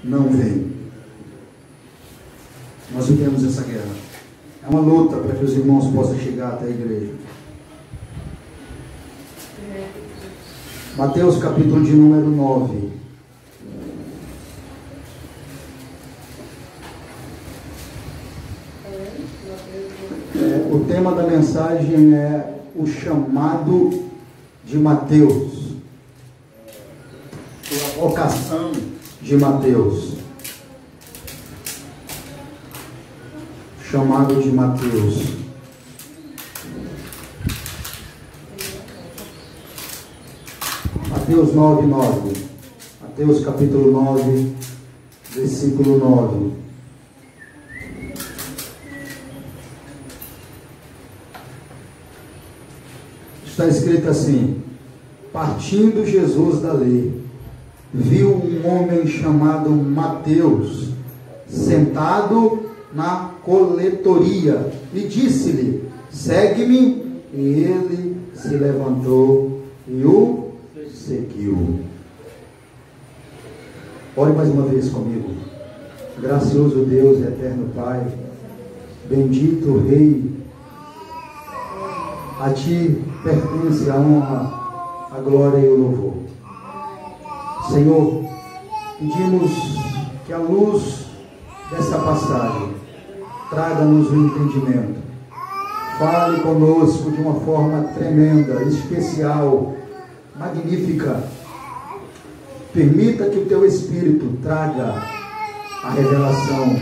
não vem. Nós vivemos essa guerra. É uma luta para que os irmãos possam chegar até a igreja. Mateus capítulo de número 9. O tema da mensagem é o chamado de Mateus, a vocação de Mateus. Chamado de Mateus. Mateus 9:9. Mateus capítulo 9, versículo 9. Está escrito assim: partindo Jesus dali, viu um homem chamado Mateus, sentado na coletoria, e disse-lhe: segue-me. E ele se levantou e o seguiu. Ore mais uma vez comigo. Gracioso Deus e eterno Pai, bendito Rei, a Ti pertence a honra, a glória e o louvor. Senhor, pedimos que a luz dessa passagem traga-nos o entendimento. Fale conosco de uma forma tremenda, especial, magnífica. Permita que o Teu Espírito traga a revelação,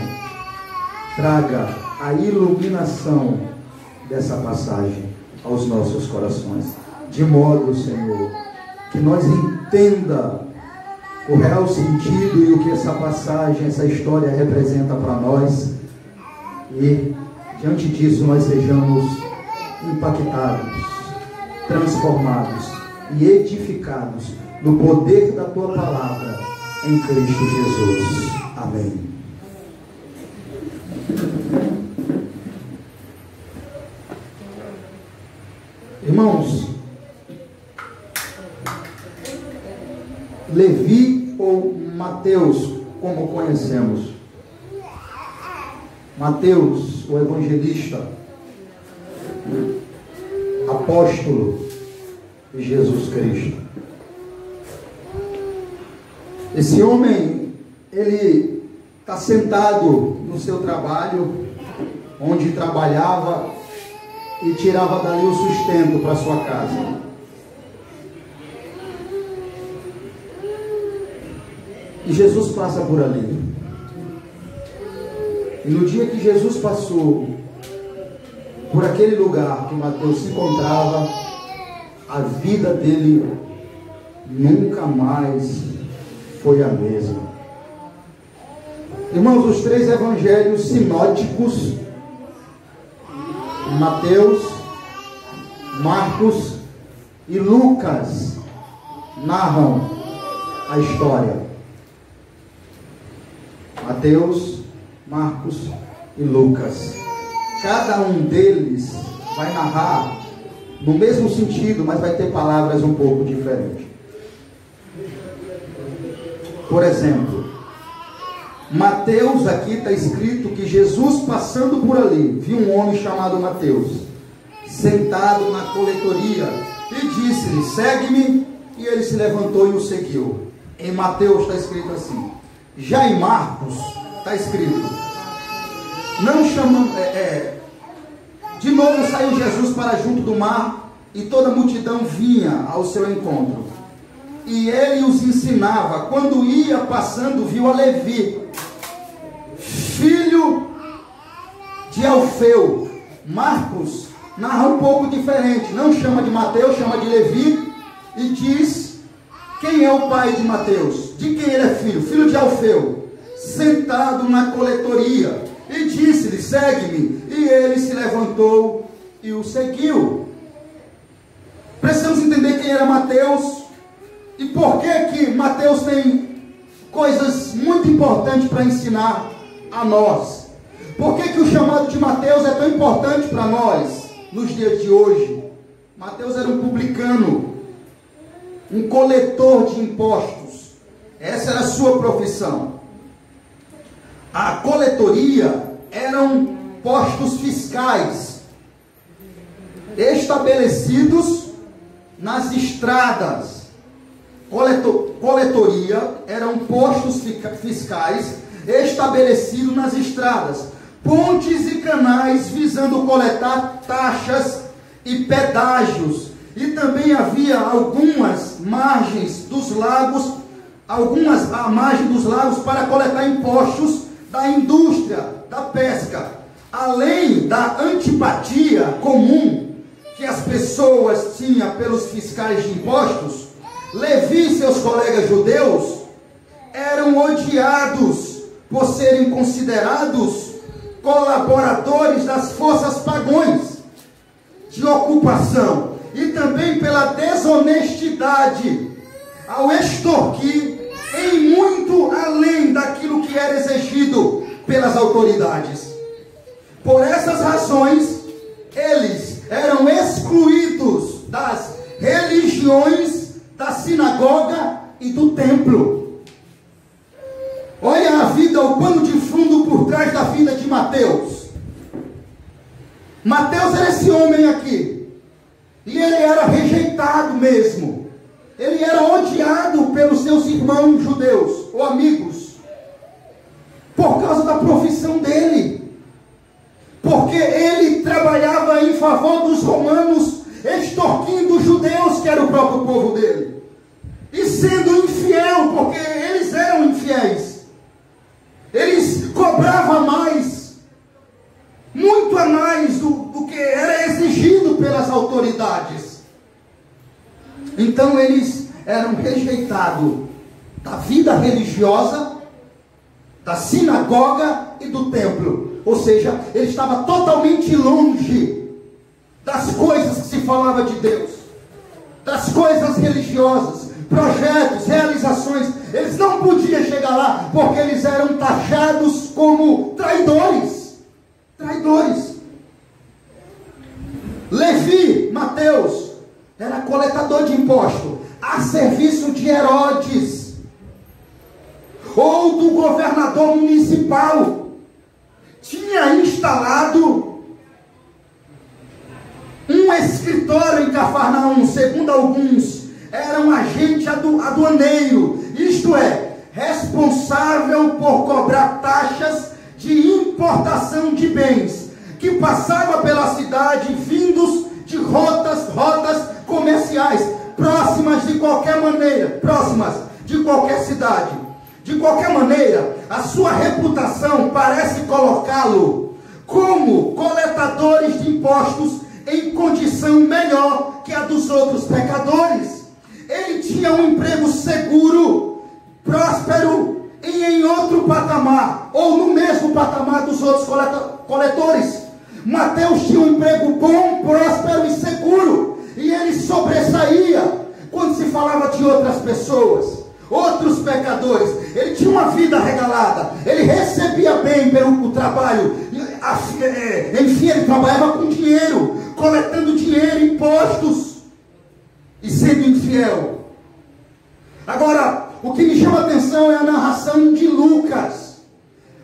traga a iluminação dessa passagem aos nossos corações, de modo, Senhor, que nós entenda o real sentido e o que essa passagem, essa história representa para nós, e diante disso nós sejamos impactados, transformados e edificados no poder da Tua palavra em Cristo Jesus. Amém. Irmãos, Levi ou Mateus, como conhecemos? Mateus, o evangelista, apóstolo de Jesus Cristo. Esse homem, ele está sentado no seu trabalho, onde trabalhava e tirava dali o sustento para sua casa. E Jesus passa por ali. E no dia que Jesus passou por aquele lugar que Mateus se encontrava, a vida dele nunca mais foi a mesma. Irmãos, os três evangelhos sinóticos, Mateus, Marcos e Lucas, narram a história. Mateus, Marcos e Lucas. Cada um deles vai narrar no mesmo sentido, mas vai ter palavras um pouco diferentes. Por exemplo, Mateus, aqui está escrito que Jesus, passando por ali, viu um homem chamado Mateus, sentado na coletoria, e disse-lhe: segue-me. E ele se levantou e o seguiu. Em Mateus está escrito assim. Já em Marcos está escrito: não chamam, de novo saiu Jesus para junto do mar, e toda a multidão vinha ao seu encontro, e ele os ensinava. Quando ia passando, viu a Levi, filho de Alfeu. Marcos narra um pouco diferente, não chama de Mateus, chama de Levi, e diz quem é o pai de Mateus, de quem ele é filho, filho de Alfeu, sentado na coletoria, e disse-lhe: segue-me. E ele se levantou e o seguiu. Precisamos entender quem era Mateus e por que Mateus tem coisas muito importantes para ensinar a nós. Por que o chamado de Mateus é tão importante para nós nos dias de hoje? Mateus era um publicano, um coletor de impostos, Essa era a sua profissão. A coletoria eram postos fiscais estabelecidos nas estradas. Coletoria eram postos fiscais estabelecidos nas estradas, pontes e canais visando coletar taxas e pedágios. E também havia algumas margens dos lagos, à margem dos lagos para coletar impostos da indústria da pesca. Além da antipatia comum que as pessoas tinham pelos fiscais de impostos, Levi e seus colegas judeus eram odiados por serem considerados colaboradores das forças pagãs de ocupação e também pela desonestidade ao extorquir em muito além daquilo que era exigido pelas autoridades. Por essas razões, eles eram excluídos das religiões, da sinagoga e do templo. Olha a vida, o pano de fundo por trás da vida de Mateus. Mateus era esse homem aqui. E ele era rejeitado mesmo. Ele era odiado pelos seus irmãos judeus, ou amigos, por causa da profissão dele. Porque ele trabalhava em favor dos romanos, extorquindo os judeus, que era o próprio povo dele. E sendo infiel, porque eles eram infiéis. Eles cobravam mais, muito a mais do que era exigido pelas autoridades. Então eles eram rejeitados da vida religiosa, da sinagoga e do templo. Ou seja, ele estava totalmente longe das coisas que se falava de Deus, das coisas religiosas, projetos, realizações. Eles não podiam chegar lá, porque eles eram taxados como traidores. Traidores. Levi, Mateus, era coletador de imposto, a serviço de Herodes, ou do governador municipal. Tinha instalado um escritório em Cafarnaum, segundo alguns, era um agente aduaneiro, isto é, responsável por cobrar taxas de importação de bens, que passava pela cidade vindos de rotas comerciais, próximas de qualquer cidade. De qualquer maneira, a sua reputação parece colocá-lo como coletadores de impostos em condição melhor que a dos outros pecadores. Ele tinha um emprego seguro, próspero e em outro patamar, ou no mesmo patamar dos outros coletores. Mateus tinha um emprego bom, próspero e seguro, e ele sobressaía quando se falava de outras pessoas, outros pecadores. Ele tinha uma vida regalada, ele recebia bem pelo trabalho, enfim, ele trabalhava com dinheiro, coletando dinheiro, impostos, e sendo infiel. Agora, o que me chama a atenção é a narração de Lucas.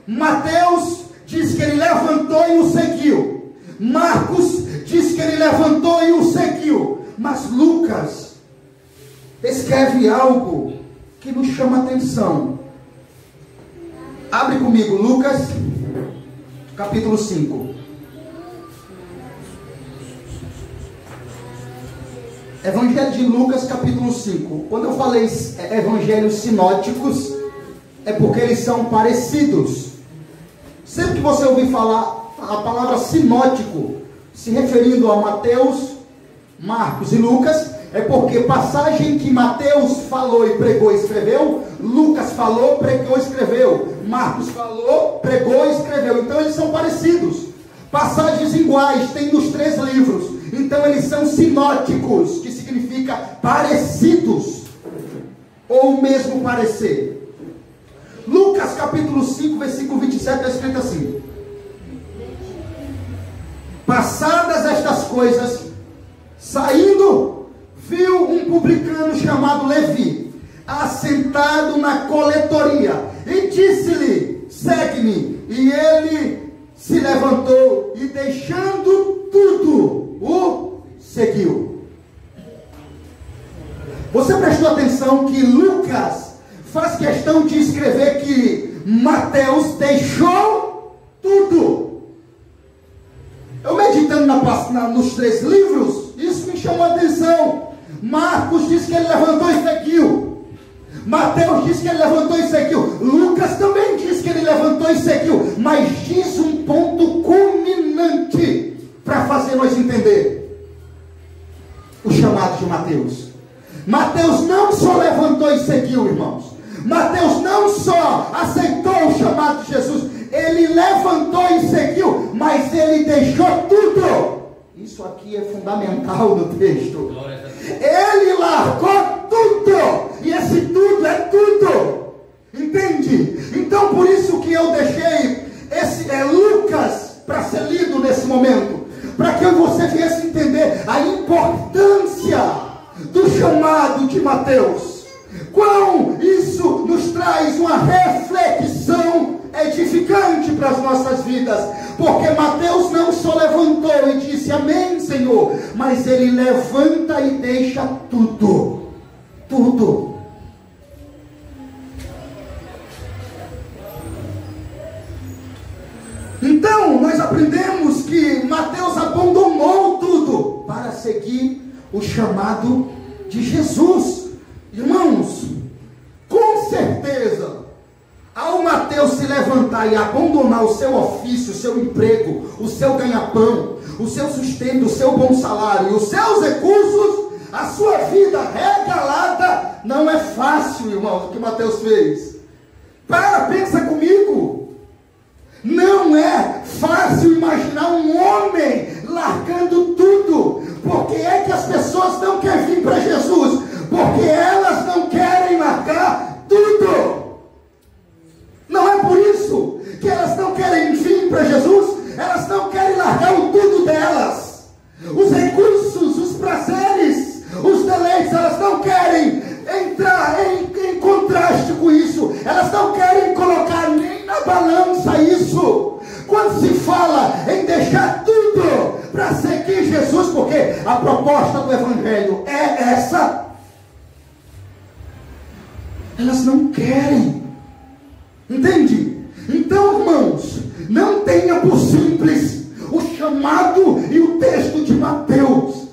Mateus diz que ele levantou e o seguiu. Marcos diz que ele levantou e o seguiu. Mas Lucas escreve algo que nos chama a atenção. Abre comigo, Lucas, capítulo 5. Evangelho de Lucas, capítulo 5. Quando eu falei evangelhos sinóticos, é porque eles são parecidos. Sempre que você ouvir falar a palavra sinótico, se referindo a Mateus, Marcos e Lucas, é porque passagem que Mateus falou e pregou e escreveu, Lucas falou, pregou e escreveu, Marcos falou, pregou e escreveu. Então eles são parecidos. Passagens iguais tem nos 3 livros. Então eles são sinóticos, que significa parecidos, ou mesmo parecer. Lucas capítulo 5, versículo 27, está escrito assim: passadas estas coisas, saindo, viu um publicano chamado Levi, assentado na coletoria, e disse-lhe: segue-me. E ele se levantou e, deixando tudo, o seguiu. Você prestou atenção que Lucas faz questão de escrever que Mateus deixou tudo? Eu meditando nos 3 livros, isso me chamou a atenção. Marcos diz que ele levantou e seguiu. Mateus diz que ele levantou e seguiu. Lucas também diz que ele levantou e seguiu. Mas diz um ponto culminante para fazer nós entender o chamado de Mateus. Mateus não só levantou e seguiu, irmãos. Mateus não só aceitou o chamado de Jesus, ele levantou e seguiu, mas ele deixou tudo. Isso aqui é fundamental no texto. Ele largou tudo, e esse tudo é tudo. Entende? Então por isso que eu deixei esse Lucas para ser lido nesse momento, para que você viesse entender a importância do chamado de Mateus. Quão isso nos traz uma reflexão edificante para as nossas vidas, porque Mateus não só levantou e disse amém, Senhor, mas ele levanta e deixa tudo, tudo. Então nós aprendemos que Mateus abandonou tudo para seguir o chamado de Jesus. Irmãos, com certeza, ao Mateus se levantar e abandonar o seu ofício, o seu emprego, o seu ganha-pão, o seu sustento, o seu bom salário, os seus recursos, a sua vida regalada, não é fácil, irmãos, o que Mateus fez. Pensa comigo. Não é fácil imaginar um homem largando tudo. Por que é que as pessoas não querem vir para Jesus? Porque elas não querem largar tudo. Não é por isso que elas não querem vir para Jesus. Elas não querem largar o tudo delas. Os recursos, os prazeres, os deleites, elas não querem entrar em contraste com isso. Elas não querem colocar nem na balança isso. Quando se fala em deixar tudo para seguir Jesus, porque a proposta do Evangelho é essa, elas não querem. Entende? Então, irmãos, não tenha por simples o chamado e o texto de Mateus.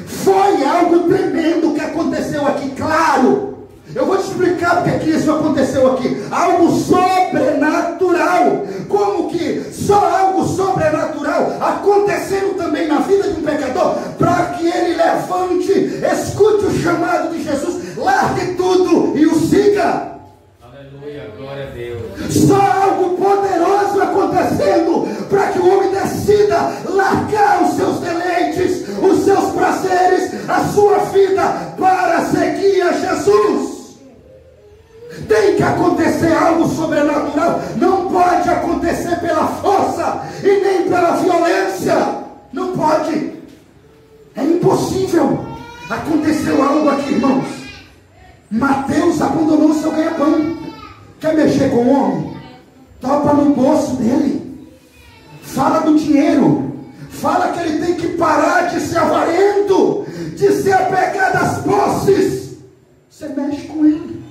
Foi algo tremendo que aconteceu aqui, claro. Eu vou te explicar porque que isso aconteceu aqui. Algo sobrenatural. Como que só algo sobrenatural acontecendo também na vida de um pecador, para que ele levante, escute o chamado de Jesus, largue tudo e o siga. Aleluia, glória a Deus. Só algo poderoso acontecendo para que o homem decida largar os seus deleites, os seus prazeres, a sua vida para seguir a Jesus. Tem que acontecer algo sobrenatural. Não pode acontecer pela força e nem pela violência. Não pode. É impossível. Aconteceu algo aqui, irmãos. Mateus abandonou o seu ganha-pão. Quer mexer com o homem? Topa no bolso dele. Fala do dinheiro. Fala que ele tem que parar de ser avarento, de ser apegado às posses. Você mexe com ele.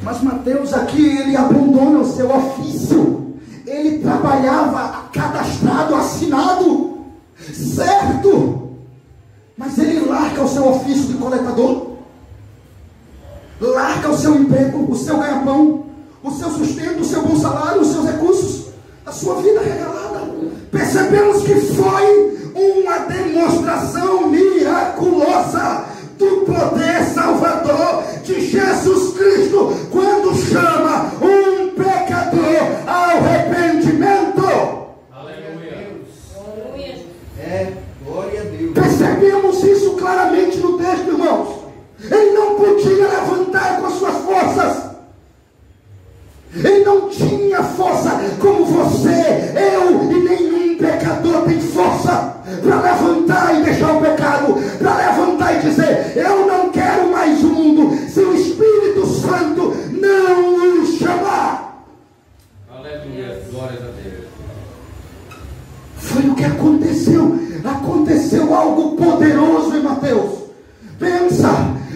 Mas Mateus aqui, ele abandona o seu ofício. Ele trabalhava cadastrado, assinado, certo? Mas ele larga o seu ofício de coletador. Larga o seu emprego, o seu ganha-pão, o seu sustento, o seu bom salário, os seus recursos, a sua vida regalada. Percebemos que foi uma demonstração miraculosa do poder salvador de Jesus Cristo, quando chama um pecador ao arrependimento. Aleluia. Glória a Deus. Percebemos isso claramente no texto, irmãos. Ele não podia levantar com as suas forças. Ele não tinha força como você, eu e nenhum pecador tem força para levantar e deixar o pecado, para levantar e dizer: eu não quero mais o mundo. Se poderoso em Mateus. Pensa,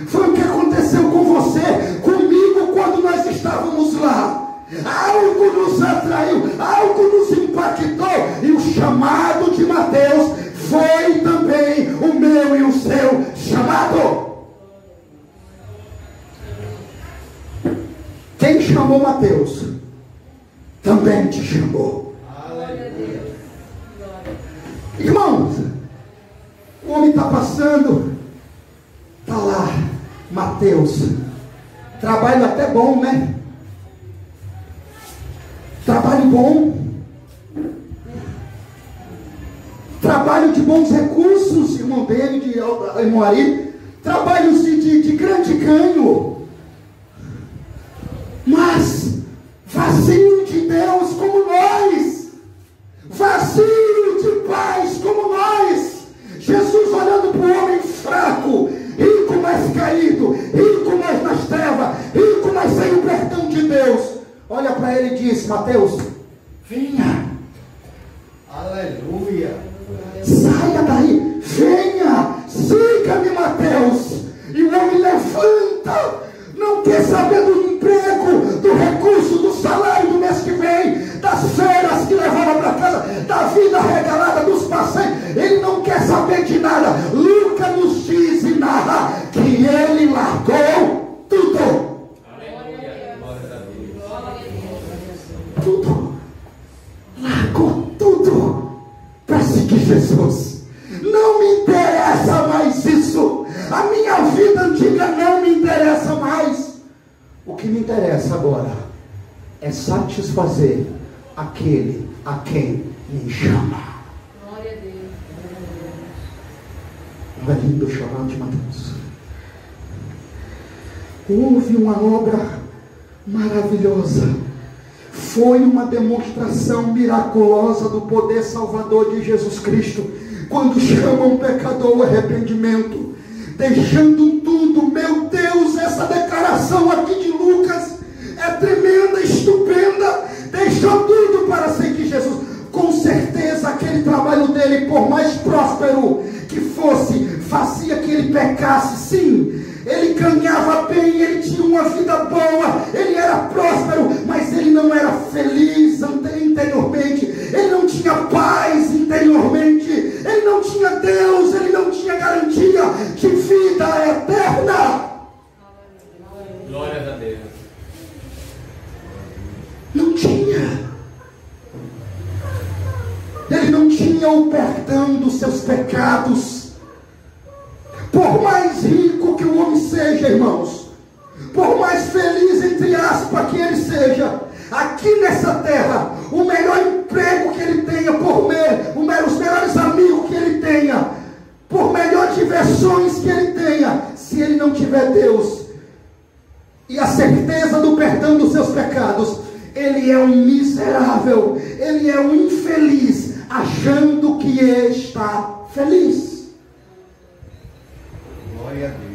foi o que aconteceu com você, comigo, quando nós estávamos lá. Algo nos atraiu, algo nos impactou, e o chamado de Mateus foi também o meu e o seu chamado. Quem chamou Mateus também te chamou. Irmãos, o homem está passando, está lá, Mateus, trabalho até bom, né? Trabalho bom, trabalho de bons recursos, irmão dele, de irmão Ari, trabalhos de grande ganho, mas vazio de Deus como nós, vazio de paz como nós. Jesus olhando para o homem fraco, rico, mas caído, rico, mas nas trevas, rico, mas sem o perdão de Deus, olha para ele e diz: Mateus, venha. Aleluia. Saia daí, venha, siga-me, Mateus. E o homem levanta, não quer saber do emprego, do recurso, do salário do mês que vem, das férias que levava para casa, da vida regalada, dos passeios. Ele não quer saber de nada. Lucas nos diz e narra que ele largou tudo. Tudo, largou tudo para seguir Jesus. Não me interessa mais isso. A minha vida antiga não me interessa mais. O que me interessa agora é satisfazer aquele a quem me chama. Glória a Deus. Não é lindo o chamado de Mateus? Houve uma obra maravilhosa. Foi uma demonstração miraculosa do poder salvador de Jesus Cristo, quando chama um pecador ao arrependimento, deixando tudo. Meu Deus, essa declaração aqui de Lucas é tremenda, estupenda. Deixou tudo para seguir Jesus. Com certeza aquele trabalho dele, por mais próspero que fosse, fazia que ele pecasse, sim. Ele ganhava bem, ele tinha uma vida boa, ele era próspero, mas ele não era feliz interiormente, ele não tinha paz interiormente, ele não tinha Deus, ele não tinha garantia de vida eterna. Glória a Deus. Não tinha. Ele não tinha o perdão dos seus pecados. Por mais rico que o homem seja, irmãos, por mais feliz, entre aspas, que ele seja, aqui nessa terra, o melhor emprego que ele tenha, os melhores amigos que ele tenha, por melhores diversões que ele tenha, se ele não tiver Deus e a certeza do perdão dos seus pecados, ele é um miserável, ele é um infeliz, achando que está feliz. Glória a Deus.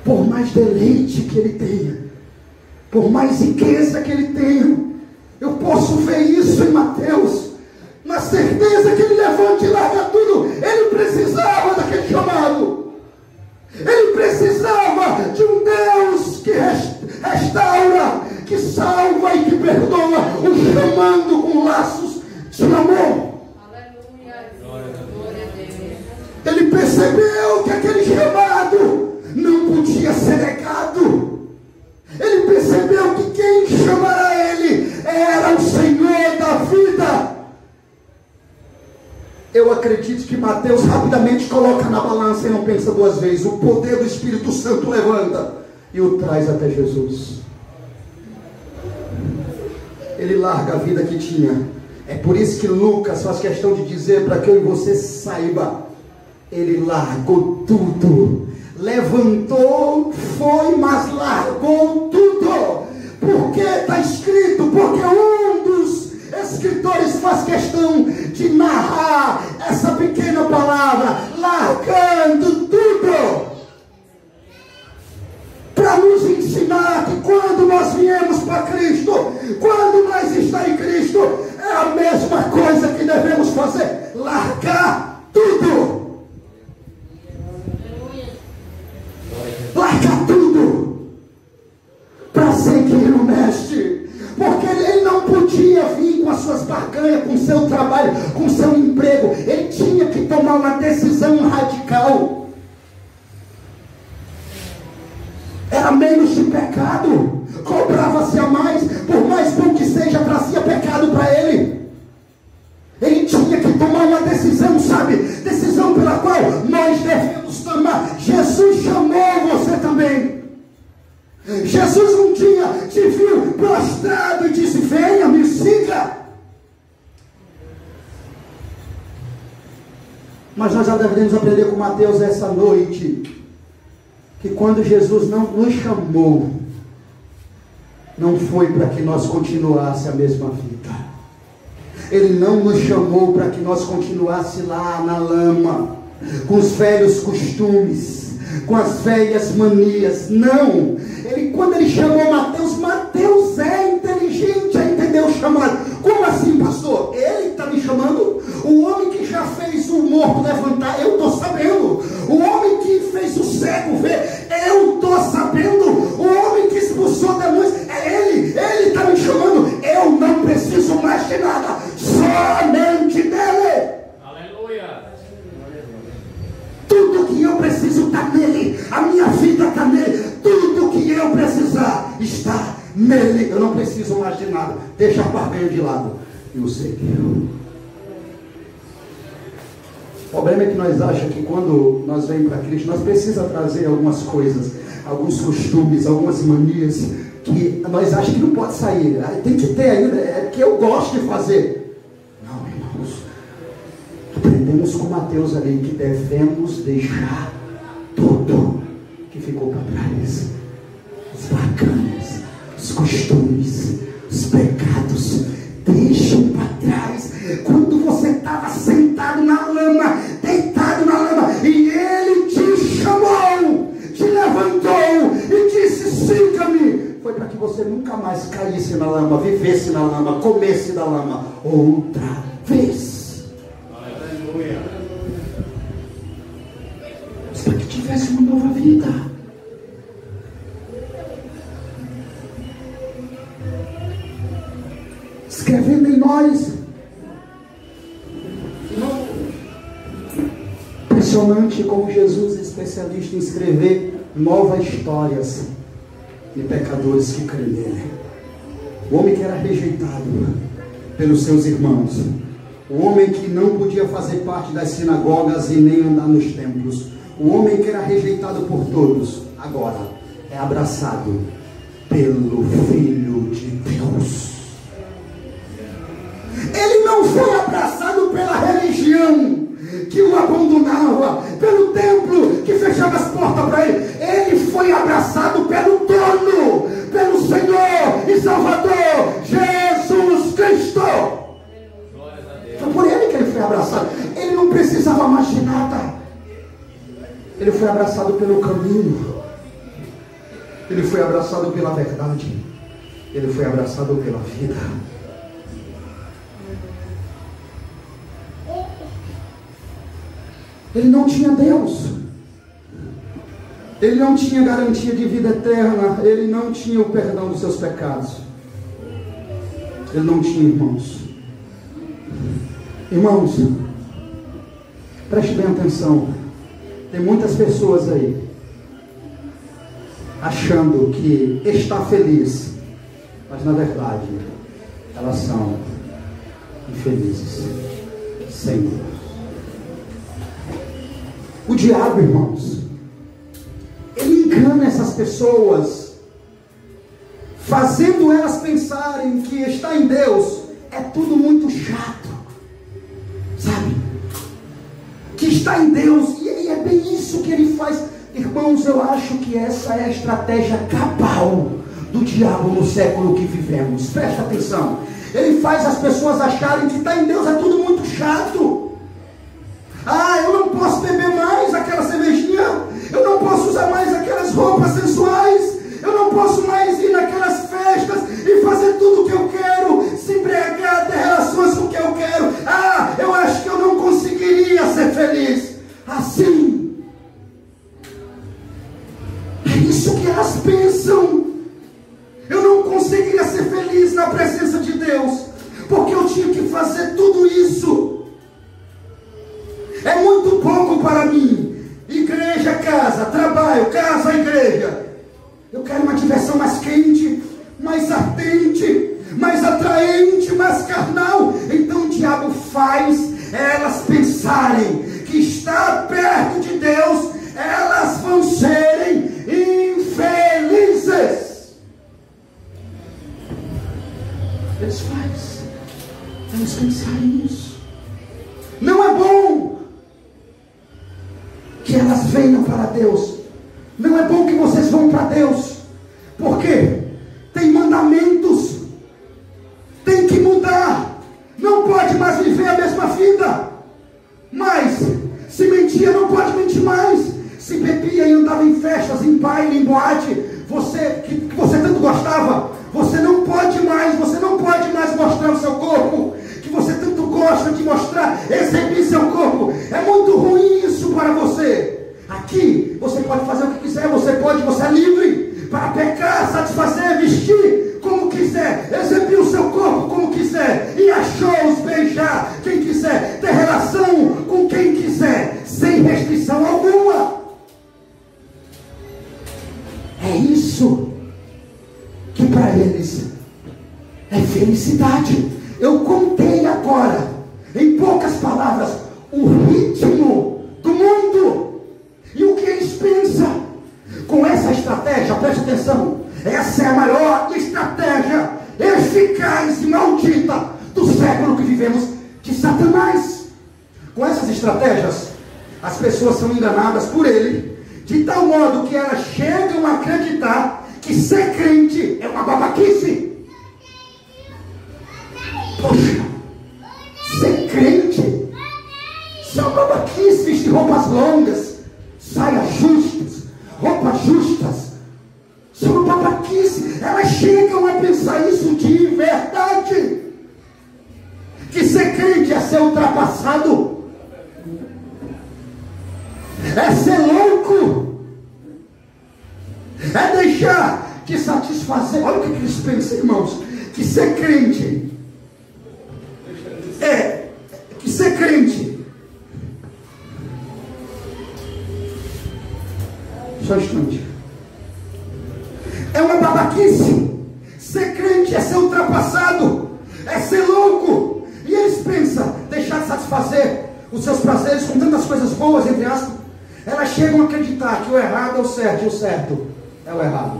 Por mais deleite que ele tenha, por mais riqueza que ele tenha, eu posso ver isso em Mateus, na certeza que ele levanta e larga tudo. Ele precisava daquele chamado, ele precisava de um Deus que restaura, que salva e que perdoa, o chamando com laços de amor. Ele percebeu que aquele chamado não podia ser negado. Ele percebeu que quem chamara ele era o Senhor da vida. Eu acredito que Mateus rapidamente coloca na balança e não pensa duas vezes. O poder do Espírito Santo levanta e o traz até Jesus. Ele larga a vida que tinha. É por isso que Lucas faz questão de dizer para que eu e você saiba. Ele largou tudo, levantou, foi, mas largou tudo. Porque está escrito, porque um dos escritores faz questão de narrar essa pequena palavra, largando tudo, para nos ensinar que quando nós viemos para Cristo, quando nós estamos em Cristo, é a mesma coisa que devemos fazer, largar tudo. suas barganhas, com o seu trabalho, com o seu emprego. Ele tinha que tomar uma decisão radical. Era menos de pecado, cobrava-se a mais, por mais bom que seja, trazia pecado para ele. Ele tinha que tomar uma decisão, sabe? Decisão pela qual nós devemos tomar. Jesus chamou você também. Jesus um dia te viu prostrado e disse: venha, me siga. Mas nós já devemos aprender com Mateus essa noite, que quando Jesus não nos chamou, não foi para que nós continuássemos a mesma vida. Ele não nos chamou para que nós continuássemos lá na lama, com os velhos costumes, com as velhas manias. Não. Quando ele chamou Mateus, Mateus é inteligente a entender o chamado. Como assim, pastor? Ele está me chamando? O homem que já fez o morto levantar, eu estou sabendo. O homem que fez o cego ver, eu estou sabendo. O homem que expulsou demônios, é ele. Ele está me chamando. Eu não preciso mais de nada, somente dele. Aleluia. Tudo que eu preciso está nele. A minha vida está nele. Tudo que eu precisar está nele. Eu não preciso mais de nada. Deixa a barganha de lado. Eu sei. O problema é que nós achamos que quando nós vemos para Cristo, nós precisamos trazer algumas coisas, alguns costumes, algumas manias, que nós achamos que não pode sair. Tem que ter ainda, é que eu gosto de fazer. Não, irmãos. Aprendemos com Mateus ali que devemos deixar tudo que ficou para trás. Os bacanas, os costumes, os pecados. Deixem para trás. Quando você estava sentado na lama, deitado na lama, e ele te chamou, te levantou e disse: siga-me. Foi para que você nunca mais caísse na lama, vivesse na lama, comesse da lama outra vez. Aleluia. Para que tivesse uma nova vida. Escrevendo em nós. Impressionante como Jesus é especialista em escrever novas histórias de pecadores que creem nele. O homem que era rejeitado pelos seus irmãos, o homem que não podia fazer parte das sinagogas e nem andar nos templos, o homem que era rejeitado por todos, agora é abraçado pelo Filho de Deus. Ele não foi abraçado pela religião que o abandonava, pelo templo que fechava as portas para ele. Ele foi abraçado pelo dono, pelo Senhor e Salvador, Jesus Cristo. Foi por ele que ele foi abraçado. Ele não precisava mais de nada. Ele foi abraçado pelo caminho. Ele foi abraçado pela verdade. Ele foi abraçado pela vida. Ele não tinha Deus. Ele não tinha garantia de vida eterna. Ele não tinha o perdão dos seus pecados. Ele não tinha irmãos. Irmãos, preste bem atenção. Tem muitas pessoas aí achando que está feliz, mas na verdade elas são infelizes sem Deus. O diabo, irmãos, ele engana essas pessoas, fazendo elas pensarem que estar em Deus é tudo muito chato, sabe? Que está em Deus, e é bem isso que ele faz. Irmãos, eu acho que essa é a estratégia cabal do diabo no século que vivemos. Presta atenção. Ele faz as pessoas acharem que estar em Deus é tudo muito chato. Ah, eu não posso beber mais aquela cervejinha, eu não posso usar mais aquelas roupas sensuais, eu não posso mais ir naquelas festas e fazer tudo o que eu quero, se embriagar, ter relações com o que eu quero. Ah, eu acho que eu não conseguiria ser feliz assim. É isso que elas pensam. Eu não conseguiria ser feliz na presença de Deus, porque eu tinha que fazer tudo isso. É muito pouco para mim. Igreja, casa, trabalho, casa, igreja. Eu quero uma diversão mais quente, mais ardente, mais atraente, mais carnal. Então o diabo faz elas pensarem que estar perto de Deus, elas vão serem infelizes. Eles fazem elas pensarem isso. Não é bom que elas venham para Deus. Não é bom que vocês vão para Deus. Por quê? Tem mandamentos. Tem que mudar. Não pode mais viver a mesma vida. Mas, se mentia, não pode mentir mais. Se bebia e andava em festas, em baile, em boate, que você tanto gostava, você não pode mais mostrar o seu corpo, que você tanto gosta de mostrar, exibir seu corpo. É muito ruim isso para você. Aqui, você pode fazer o que quiser, você é livre para pecar, satisfazer, vestir como quiser, exibir o seu corpo como quiser, ir a shows, beijar quem quiser, ter relação com quem quiser, sem restrição alguma. É isso que para eles é felicidade. Eu contei agora, em poucas palavras, o ritmo do mundo e o que eles pensam. Com essa estratégia, preste atenção, essa é a maior estratégia eficaz e maldita do século que vivemos, de Satanás. Com essas estratégias, as pessoas são enganadas por ele, de tal modo que elas chegam a acreditar que ser crente é uma babaquice. Poxa, ser crente, ser uma babaquice, vestir roupas longas, saias justas, roupas justas, isso é uma babaquice. Elas chegam a pensar isso de verdade. Que ser crente é ser ultrapassado, é ser louco, é deixar de satisfazer. Olha o que eles pensam, irmãos. Que ser crente só um instante, é uma babaquice. Ser crente é ser ultrapassado, é ser louco. E eles pensam deixar de satisfazer os seus prazeres com tantas coisas boas, entre aspas. Elas chegam a acreditar que o errado é o certo e o certo é o errado.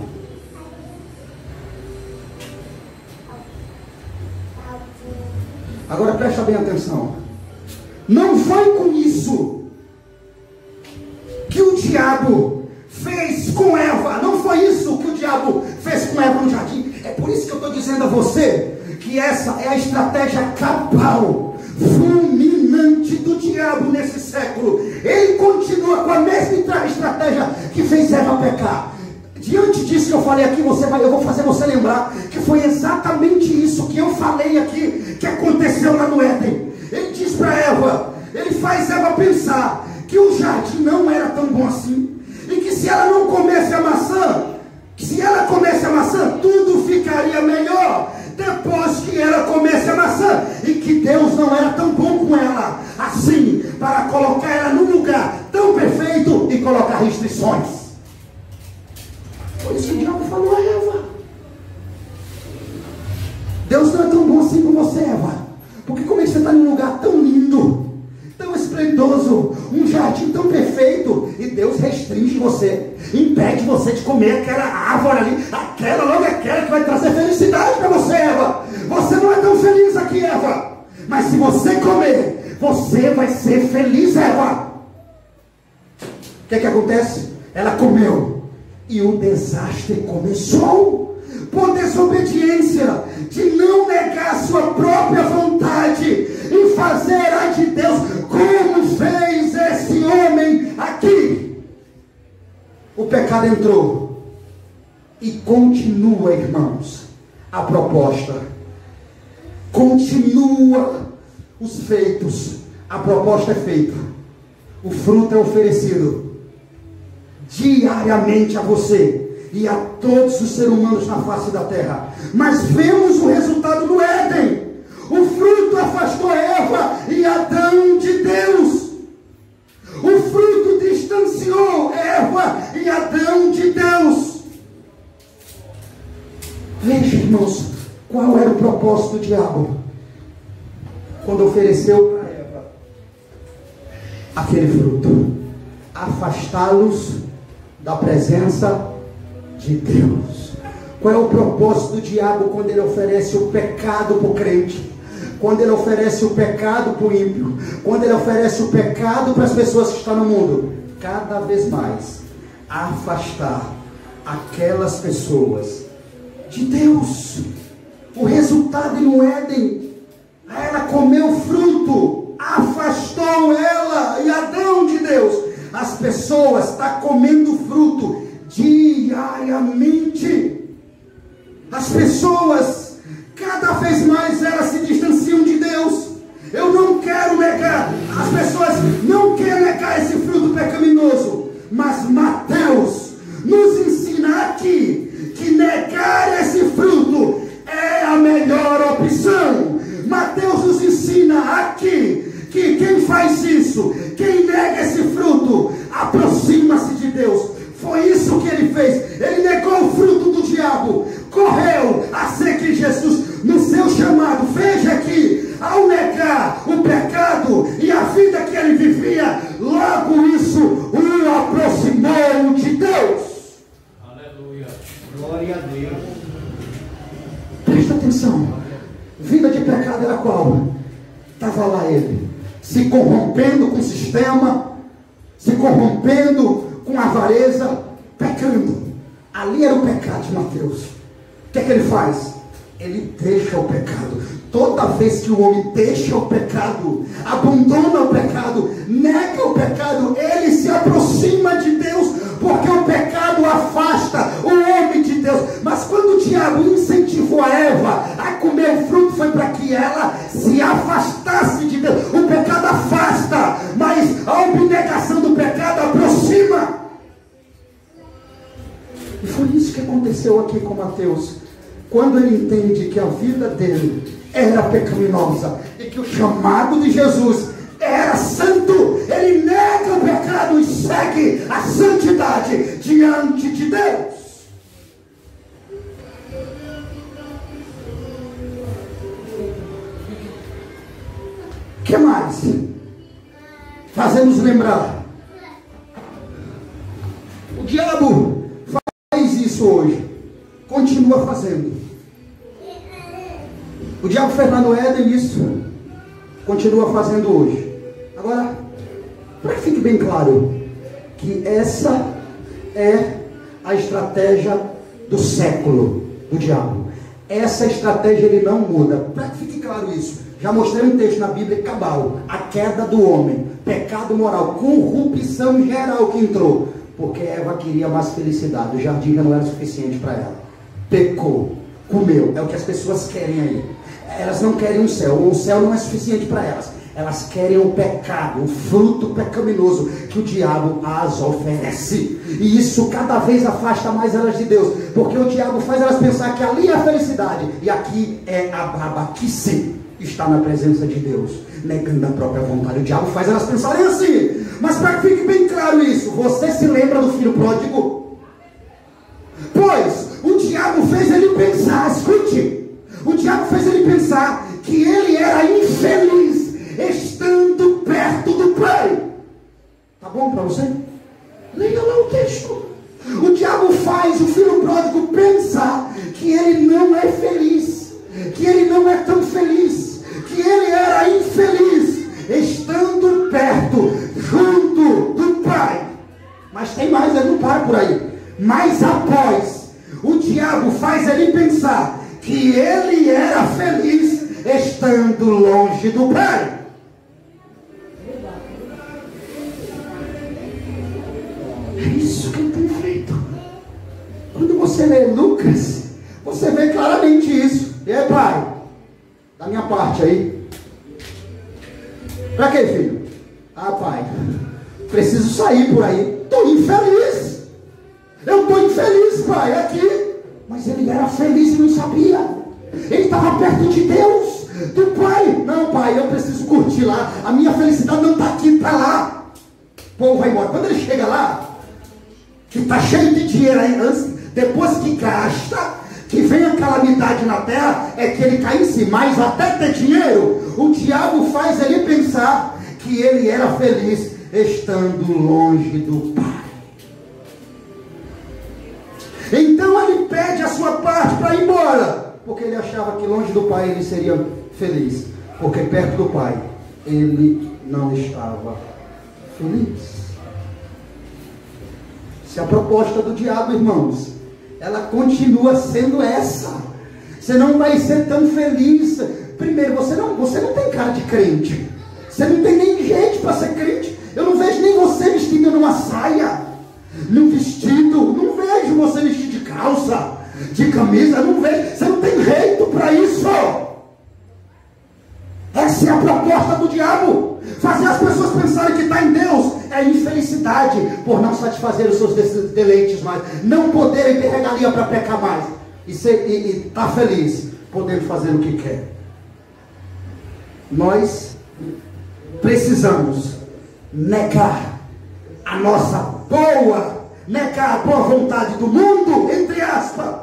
Agora presta bem atenção. Não foi com isso que o diabo fez com Eva. Não foi isso que o diabo fez com Eva no jardim. É por isso que eu estou dizendo a você que essa é a estratégia cabal, fulminante do diabo nesse século. Ele continua com a mesma estratégia que fez Eva pecar. Diante disso que eu falei aqui, eu vou fazer você lembrar que foi exatamente isso que eu falei aqui, que aconteceu lá no Éden. Ele diz para Eva, ele faz Eva pensar que o jardim não era tão bom assim, e que se ela não comesse a maçã, tudo ficaria melhor depois que ela comesse a maçã, e que Deus não era tão bom com ela assim, para colocar ela num lugar tão perfeito e colocar restrições. Por isso que o diabo falou a Eva: Deus não é tão bom assim com você, Eva, porque como é que você está num lugar tão lindo, tão esplendoso, um jardim tão perfeito, e Deus restringe você, impede você de comer aquela árvore ali, aquela que vai trazer felicidade para você, Eva. Você não é tão feliz aqui, Eva, mas se você comer, você vai ser feliz, Eva. O que acontece? Ela comeu e o desastre começou. Por desobediência, de não negar sua própria vontade e fazer a de Deus, como fez esse homem aqui. O pecado entrou e continua, irmãos, a proposta. Continua os feitos. A proposta é feita. O fruto é oferecido diariamente a você e a todos os seres humanos na face da terra. Mas vemos o resultado no Éden. O afastou Eva e Adão de Deus. O fruto distanciou Eva e Adão de Deus. Veja, irmãos, qual era o propósito do diabo quando ofereceu para Eva aquele fruto: afastá-los da presença de Deus. Qual é o propósito do diabo quando ele oferece o pecado para o crente? Quando ele oferece o pecado para o ímpio? Quando ele oferece o pecado para as pessoas que estão no mundo? Cada vez mais afastar aquelas pessoas de Deus. O resultado no Éden, ela comeu fruto, afastou ela e Adão de Deus. As pessoas estão comendo fruto diariamente. As pessoas, cada vez mais, elas se distanciam de Deus. Eu não quero negar, as pessoas não querem negar esse fruto pecaminoso, mas Mateus nos ensina aqui que negar esse fruto é a melhor opção. Mateus nos ensina aqui que quem faz isso, quem nega esse fruto, aproxima-se de Deus. Foi isso que ele fez. Ele negou o fruto do diabo, correu a seguir Jesus no seu chamado. Veja que ao negar o pecado e a vida que ele vivia, logo isso o aproximou de Deus. Aleluia. Glória a Deus. Presta atenção. Vida de pecado era qual? Estava lá ele, se corrompendo com o sistema, se corrompendo com a avareza, pecando. Ali era o pecado de Mateus. O que é que ele faz? Ele deixa o pecado. Toda vez que o homem deixa o pecado, abandona o pecado, nega o pecado, ele se aproxima de Deus, porque o pecado afasta o homem de Deus. Mas quando o diabo incentivou a Eva a comer o fruto, foi para que ela se afastasse de Deus. O pecado afasta, mas a abnegação do pecado aproxima. E foi isso que aconteceu aqui com Mateus. Quando ele entende que a vida dele era pecaminosa e que o chamado de Jesus era santo, ele nega o pecado e segue a santidade diante de Deus. O que mais? Fazemos lembrar. O diabo faz isso hoje, continua fazendo. O diabo fez lá no Éden isso, continua fazendo hoje. Agora, para que fique bem claro que essa é a estratégia do século do diabo. Essa estratégia ele não muda. Para que fique claro isso, já mostrei um texto na Bíblia, cabal, a queda do homem, pecado moral, corrupção geral que entrou, porque Eva queria mais felicidade, o jardim já não era suficiente para ela, pecou, comeu. É o que as pessoas querem aí. Elas não querem o céu não é suficiente para elas. Elas querem o pecado, o fruto pecaminoso que o diabo as oferece. E isso cada vez afasta mais elas de Deus, porque o diabo faz elas pensar que ali é a felicidade e aqui é a babaquice. Está na presença de Deus, negando a própria vontade. O diabo faz elas pensarem assim. Mas para que fique bem claro isso, você se lembra do filho pródigo? Pois o diabo fez ele pensar, escute, o diabo fez ele pensar que ele era infeliz estando perto do Pai. Tá bom para você? Leia lá o texto. O diabo faz o filho pródigo pensar que ele não é feliz, que ele não é tão feliz, que ele era infeliz estando perto, junto do Pai. Mas tem mais, ele não para por aí. Mas após, o diabo faz ele pensar que ele era feliz estando longe do Pai. É isso que ele tem feito. Quando você lê Lucas, você vê claramente isso. E aí, pai, da minha parte aí. Pra quê, filho? Ah, pai, preciso sair por aí. Estou infeliz. Eu estou infeliz, pai, aqui. Mas ele era feliz e não sabia. Ele estava perto de Deus. do pai. Não, pai, eu preciso curtir lá. A minha felicidade não está aqui, está lá. O povo vai embora. Quando ele chega lá, que está cheio de dinheiro aí, depois que gasta, que vem a calamidade na terra, é que ele cai em si. Mas até ter dinheiro, o diabo faz ele pensar que ele era feliz estando longe do pai. Então ele pede a sua parte para ir embora, porque ele achava que longe do pai ele seria feliz, porque perto do pai ele não estava feliz. Se a proposta do diabo, irmãos, ela continua sendo essa, você não vai ser tão feliz. Primeiro, você não tem cara de crente, você não tem nem jeito para ser crente. Eu não vejo nem você vestido numa saia, num vestido, não vejo você vestido de calça, de camisa, não vejo, você não tem jeito para isso. Essa é a proposta do diabo, fazer as pessoas pensarem que está em Deus é infelicidade, por não satisfazer os seus deleites mais, não poderem ter regalia para pecar mais, e estar feliz, podendo fazer o que quer. Nós precisamos negar a boa vontade do mundo, entre aspas,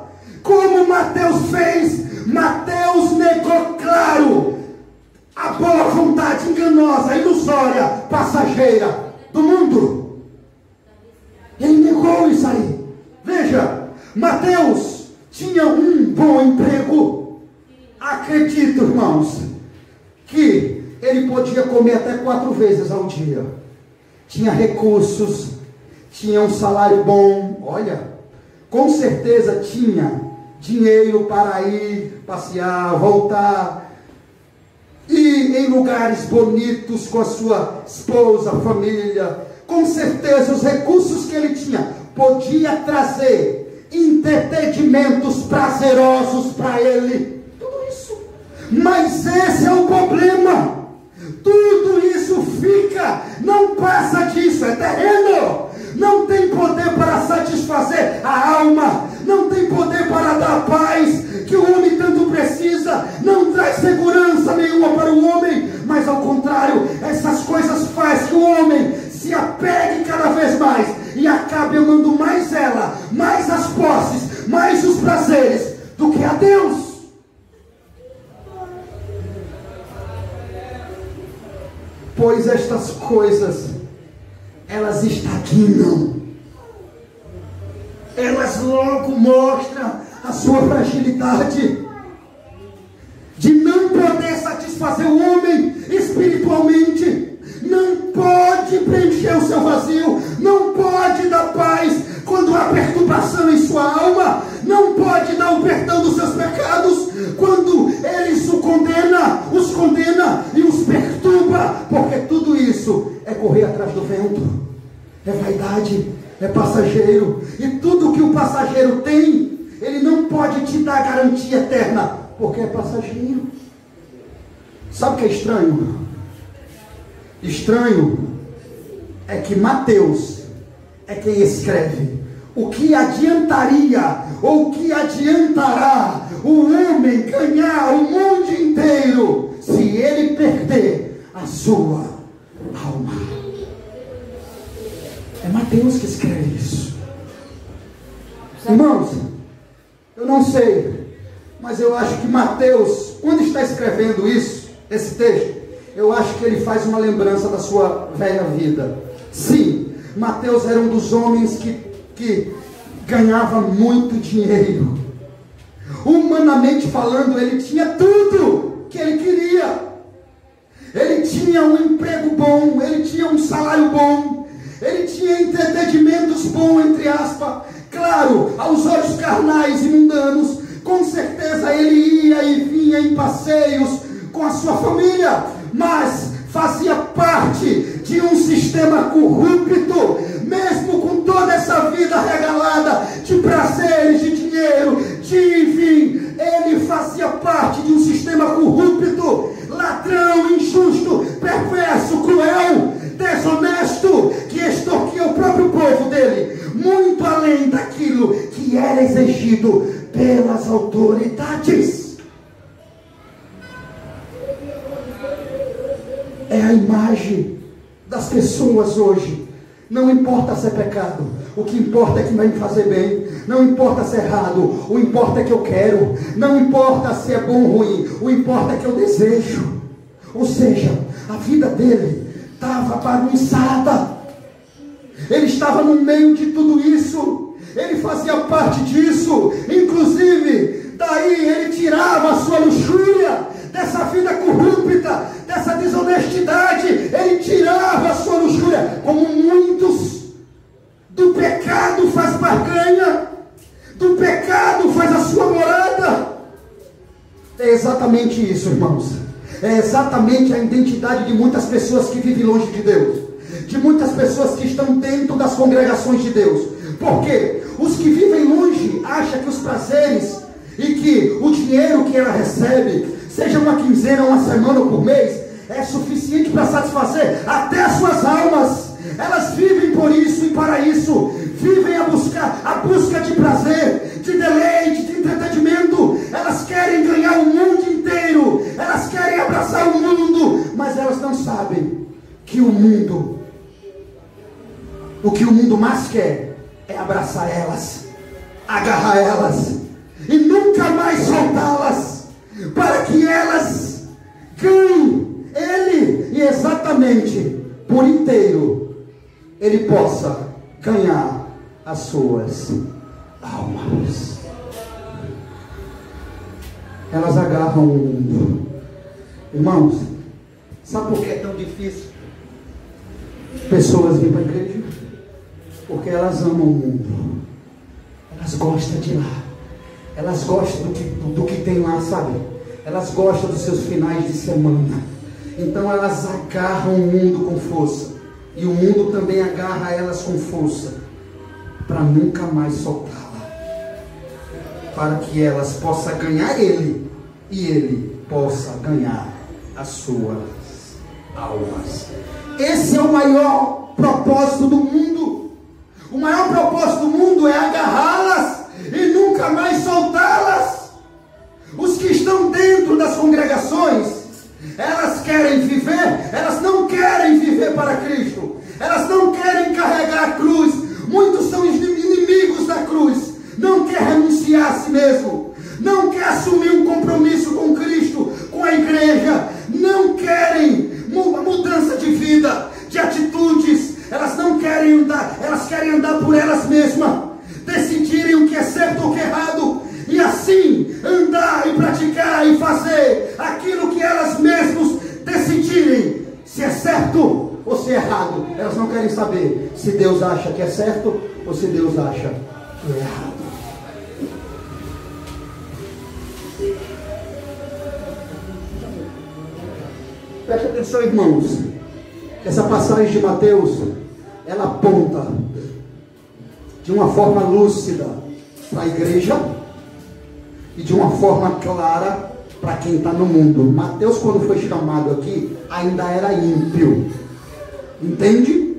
como Mateus fez. Mateus negou, claro, a boa vontade enganosa, ilusória, passageira do mundo. Ele negou isso aí. Veja, Mateus tinha um bom emprego. Acredito, irmãos, que ele podia comer até 4 vezes ao dia. Tinha recursos, tinha um salário bom. Olha, com certeza tinha dinheiro para ir passear, voltar, ir em lugares bonitos com a sua esposa, família. Com certeza os recursos que ele tinha podia trazer entretenimentos prazerosos para ele. Tudo isso. Mas esse é o problema. Tudo isso fica, não passa disso, é terreno. Não tem poder para satisfazer a alma, não tem poder para dar paz que o homem tanto precisa, não traz segurança nenhuma para o homem, mas ao contrário, essas coisas fazem que o homem se apegue cada vez mais e acabe amando mais ela, mais as posses, mais os prazeres do que a Deus. Pois estas coisas, elas estagnam, elas logo mostram a sua fragilidade de não poder satisfazer o homem espiritualmente, não pode preencher o seu vazio, não pode dar paz quando há perturbação em sua alma, não pode dar o perdão dos seus pecados quando ele os condena e os perturba, porque tudo isso é correr atrás do vento, é vaidade, é passageiro, e tudo que o passageiro tem, ele não pode te dar garantia eterna, porque é passageiro. Sabe o que é estranho? Estranho é que Mateus é quem escreve. O que adiantaria, ou o que adiantará o homem ganhar o mundo inteiro, se ele perder a sua alma? É Mateus que escreve isso. Irmãos, eu não sei, mas eu acho que Mateus, quando está escrevendo isso, esse texto, eu acho que ele faz uma lembrança da sua velha vida. Sim, Mateus era um dos homens que ganhava muito dinheiro. Humanamente falando, ele tinha tudo que ele queria. Ele tinha um emprego bom, ele tinha um salário bom, ele tinha entretenimentos bons, entre aspas. Claro, aos olhos carnais e mundanos, com certeza ele ia e vinha em passeios com a sua família, mas fazia parte de um sistema corrupto, mesmo com toda essa vida regalada de prazeres, de dinheiro, enfim, ele fazia parte de um sistema corrupto, ladrão, injusto, perverso, cruel, desonesto, que extorquia o próprio povo dele, muito além daquilo que era exigido pelas autoridades. mensagem das pessoas hoje: não importa se é pecado, o que importa é que vai me fazer bem. Não importa se é errado, o importa é que eu quero. Não importa se é bom ou ruim, o importa é que eu desejo. Ou seja, a vida dele estava bagunçada. Ele estava no meio de tudo isso. Ele fazia parte disso. Inclusive, daí ele tirava a sua luxúria, dessa vida corrupta, dessa desonestidade. Ele tirava a sua luxúria, como muitos. Do pecado faz barganha, do pecado faz a sua morada. É exatamente isso, irmãos. É exatamente a identidade de muitas pessoas que vivem longe de Deus, de muitas pessoas que estão dentro das congregações de Deus. Porque os que vivem longe acham que os prazeres e que o dinheiro que ela recebe, seja uma quinzena, uma semana ou por mês, é suficiente para satisfazer até as suas almas. Elas vivem por isso e para isso, vivem a busca de prazer, de deleite, de entretenimento. Elas querem ganhar o mundo inteiro, elas querem abraçar o mundo, mas elas não sabem que o que o mundo mais quer é abraçar elas, agarrar elas e nunca mais soltá-las, para que elas ganhem ele, e exatamente por inteiro ele possa ganhar as suas almas. Elas agarram o mundo. Irmãos, sabe por que é tão difícil pessoas virem para a igreja? Porque elas amam o mundo. Elas gostam de lá. Elas gostam do que tem lá, sabe? Elas gostam dos seus finais de semana. Então elas agarram o mundo com força. E o mundo também agarra elas com força, para nunca mais soltá-la, para que elas possam ganhar ele, e ele possa ganhar as suas almas. Esse é o maior propósito do mundo. O maior propósito do mundo é agarrá-las e nunca mais soltá-las. Os que estão dentro das congregações, elas querem viver, elas não querem viver para Cristo, elas não querem carregar a cruz. Muitos são inimigos da cruz, não quer renunciar a si mesmo, não quer assumir um compromisso com Cristo, com a igreja, não querem mudança de vida, de atitudes. Elas não querem andar, elas querem andar por elas mesmas, decidirem o que é certo ou o que é errado, e assim andar e praticar e fazer aquilo que elas mesmas decidirem, se é certo ou se é errado. Elas não querem saber se Deus acha que é certo ou se Deus acha que é errado. Preste atenção, irmãos. Essa passagem de Mateus, ela aponta de uma forma lúcida para a igreja e de uma forma clara para quem está no mundo. Mateus, quando foi chamado aqui, ainda era ímpio. Entende?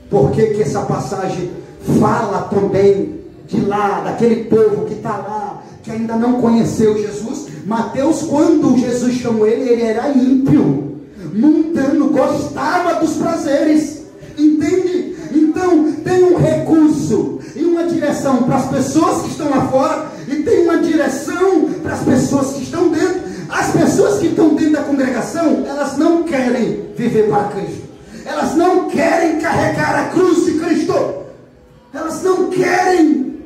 Por que que essa passagem fala também de lá, daquele povo que está lá, que ainda não conheceu Jesus? Mateus, quando Jesus chamou ele era ímpio, mundano, gostava dos prazeres. Entende? Então tem um recurso e uma direção para as pessoas que estão lá fora, e tem uma direção para as pessoas que estão dentro. As pessoas que estão dentro da congregação, elas não querem viver para Cristo, elas não querem carregar a cruz de Cristo, elas não querem.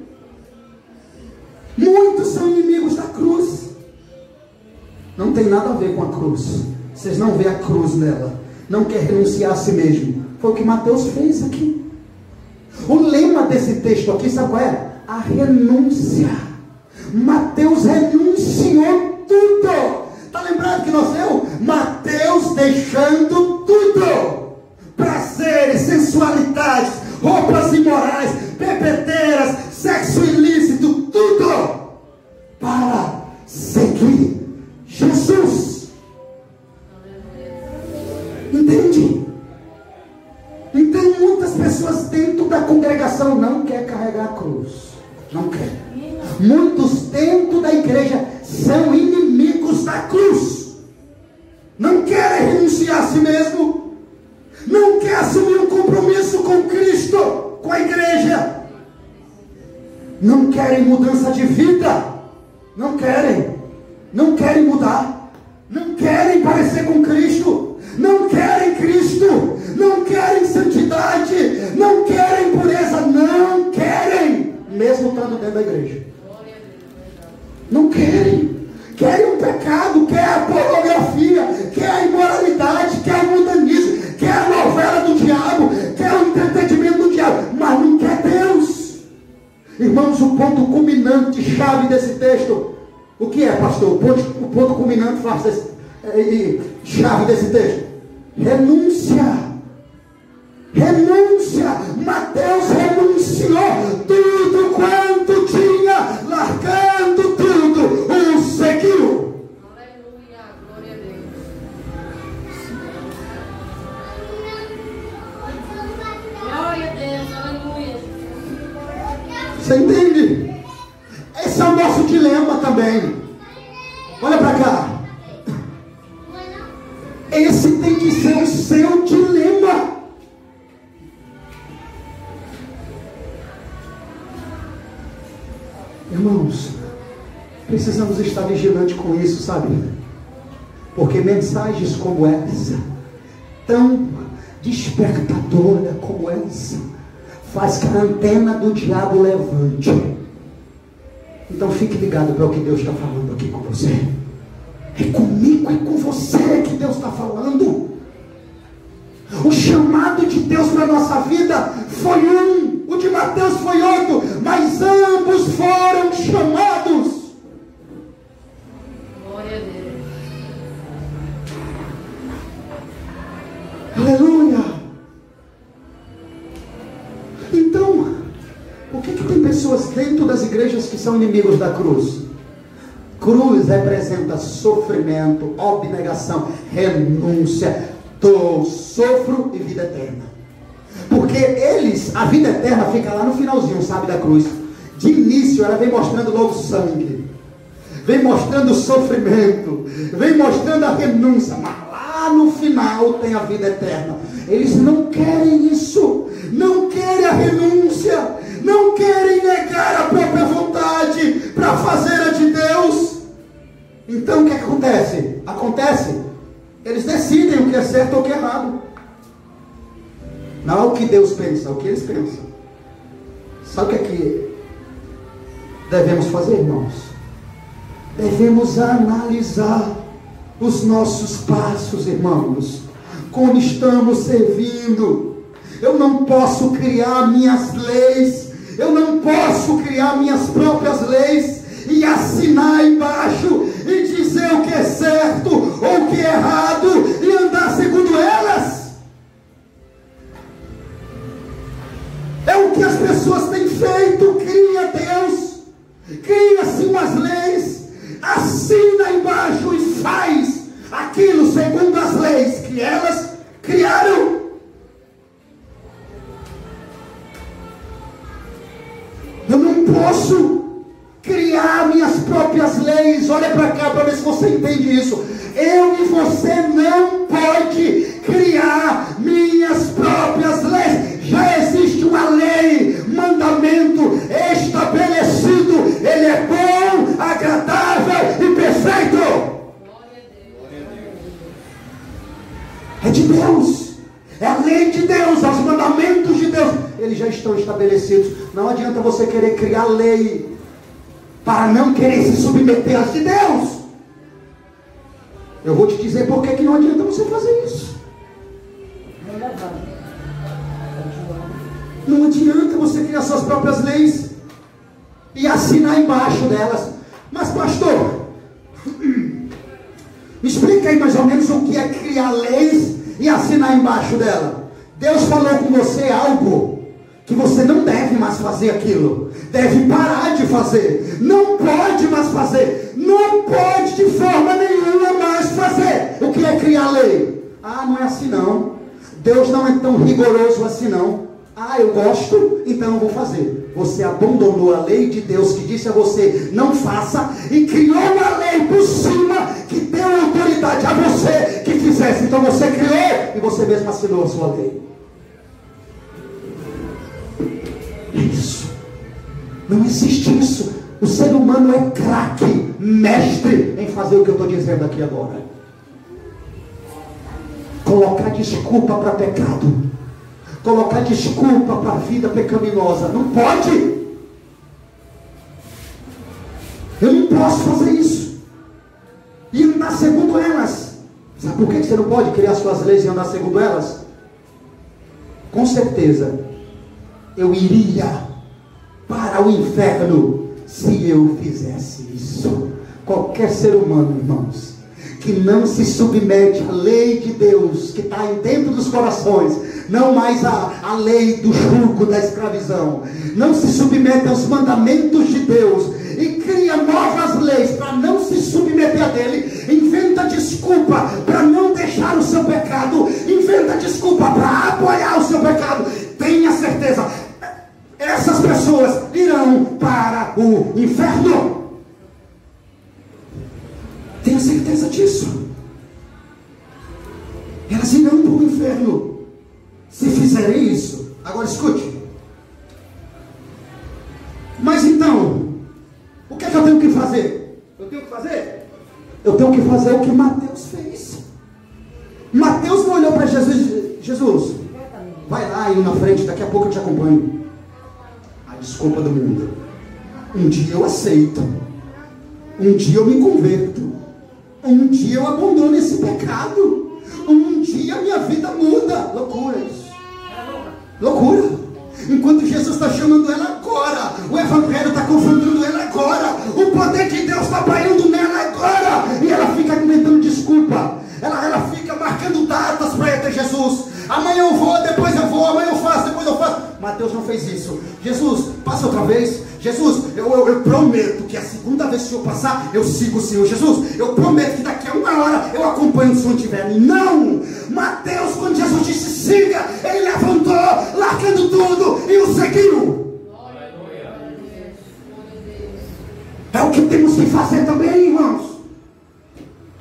Muitos são inimigos da cruz, não tem nada a ver com a cruz. Vocês não vê a cruz nela, não quer renunciar a si mesmo. Foi o que Mateus fez aqui. O lema desse texto aqui, sabe qual é? A renúncia. Mateus renunciou tudo. Está lembrado que nós lemos? Mateus deixando tudo: prazeres, sensualidades, roupas imorais, bebedeiras, sexo ilícito, tudo para seguir Jesus. Entende? Então muitas pessoas dentro da congregação não querem carregar a cruz, não quer. Muitos dentro da igreja são inimigos da cruz, não querem renunciar a si mesmo, não querem mudança de vida, não querem mudar, não querem parecer com Cristo, não querem Cristo, não querem santidade, não querem pureza, não querem, mesmo estando dentro da igreja. Não querem um pecado, quer a pornografia, quer a imoralidade, quer o mundanismo, quer a novela do diabo, quer o entretenimento do diabo, mas não quer Deus. Irmãos, o ponto culminante, chave desse texto, o que é, pastor? O ponto culminante, chave desse texto: renúncia. Mateus renunciou tudo quanto tinha, largando tudo, o seguiu. Aleluia, glória a Deus. Glória a Deus, aleluia. Você entende? Esse é o nosso dilema também. Olha para cá. Esse tem que ser o seu dilema. Irmãos, precisamos estar vigilantes com isso, sabe? Porque mensagens como essa, tão despertadora como essa, faz que a antena do diabo levante. Então fique ligado para o que Deus está falando aqui com você. É comigo, é com você que Deus está falando. O chamado de Deus para a nossa vida foi um, o de Mateus foi outro, mas ambos foram chamados. Glória a Deus. Aleluia. Então, por que tem pessoas dentro das igrejas que são inimigos da cruz? Cruz representa sofrimento, abnegação, renúncia. Sofro e vida eterna. Porque eles, a vida eterna fica lá no finalzinho, sabe, da cruz. De início ela vem mostrando logo sangue, vem mostrando o sofrimento, vem mostrando a renúncia, mas lá no final tem a vida eterna. Eles não querem isso, não querem a renúncia, não querem negar a própria vontade para fazer a de Deus. Então o que acontece? Eles decidem o que é certo ou o que é errado. Não é o que Deus pensa, é o que eles pensam. Sabe o que devemos fazer, irmãos? Devemos analisar os nossos passos, irmãos. Como estamos servindo. Eu não posso criar minhas leis. Eu não posso criar minhas próprias leis e assinar embaixo e dizer o que é certo ou o que é errado e andar segundo elas. É o que as pessoas têm feito. Cria Deus, cria-se umas leis, assina embaixo e faz aquilo segundo as leis que elas criaram. Eu não posso criar minhas próprias leis. Olha para cá para ver se você entende isso. Eu e você não pode criar minhas próprias leis. Já existe uma lei, mandamento estabelecido. Ele é bom, agradável e perfeito. É de Deus. É a lei de Deus, os mandamentos de Deus. Eles já estão estabelecidos. Não adianta você querer criar lei para não querer se submeter às de Deus. Eu vou te dizer por que não adianta você fazer isso. Não adianta você criar suas próprias leis e assinar embaixo delas. Mas pastor, me explica aí mais ou menos o que é criar leis e assinar embaixo dela. Deus falou com você algo que você não deve mais fazer aquilo, deve parar de fazer, não pode mais fazer, não pode de forma nenhuma mais fazer. O que é criar lei? Ah, não é assim não, Deus não é tão rigoroso assim não. Ah, eu gosto, então eu vou fazer. Você abandonou a lei de Deus que disse a você não faça e criou uma lei por cima que deu autoridade a você que fizesse. Então você criou e você mesmo assinou a sua lei. Isso. Não existe mestre em fazer o que eu estou dizendo aqui agora. Colocar desculpa para pecado, colocar desculpa para a vida pecaminosa, não pode. Eu não posso fazer isso e andar segundo elas. Sabe por que você não pode criar suas leis e andar segundo elas? Com certeza eu iria para o inferno se eu fizesse isso. Qualquer ser humano, irmãos, que não se submete à lei de Deus, que está dentro dos corações, não mais a lei do jugo da escravidão, não se submete aos mandamentos de Deus e cria novas leis para não se submeter a dele, inventa desculpa para não deixar o seu pecado, inventa desculpa para apoiar o seu pecado. Tenha certeza, essas pessoas irão para o inferno. Tenha certeza disso. Elas irão para o inferno se fizerem isso. Agora escute. Mas então, o que é que eu tenho que fazer? Eu tenho que fazer? Eu tenho que fazer o que Mateus fez. Mateus não olhou para Jesus. Jesus, vai lá aí na frente, daqui a pouco eu te acompanho. A desculpa do mundo. Um dia eu aceito. Um dia eu me converto. Um dia eu abandono esse pecado. Um dia minha vida muda. Loucura isso. Loucura. Enquanto Jesus está chamando ela agora, o Evangelho está confrontando ela agora, o poder de Deus está pairando nela agora, e ela fica inventando desculpa. Ela fica marcando datas para ir até Jesus. Amanhã eu vou, depois eu vou, amanhã eu faço, depois eu faço. Mateus não fez isso. Jesus, passa outra vez. Jesus, eu prometo que a segunda vez que eu passar, eu sigo o Senhor. Jesus, eu prometo que daqui a 1 hora eu acompanho o Senhor tiver. Não! Mateus, quando Jesus disse siga, ele levantou, largando tudo, e o seguiu. É o que temos que fazer também, irmãos.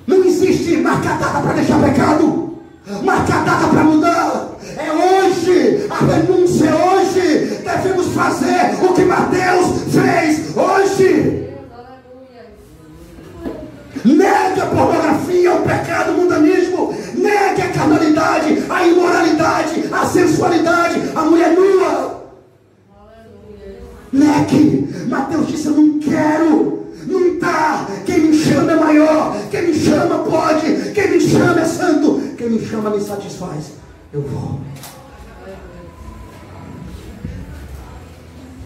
Não existe marcar data para deixar pecado, marcar data para mudar. É hoje, a renúncia é hoje. Devemos fazer o que Mateus fez hoje. Negue a pornografia, o pecado, o mundanismo. Negue a carnalidade, a imoralidade, a sensualidade, a mulher nua. Negue. Mateus disse, eu não quero. Não dá. Quem me chama é maior. Quem me chama pode. Quem me chama é santo. Quem me chama me satisfaz. Eu vou.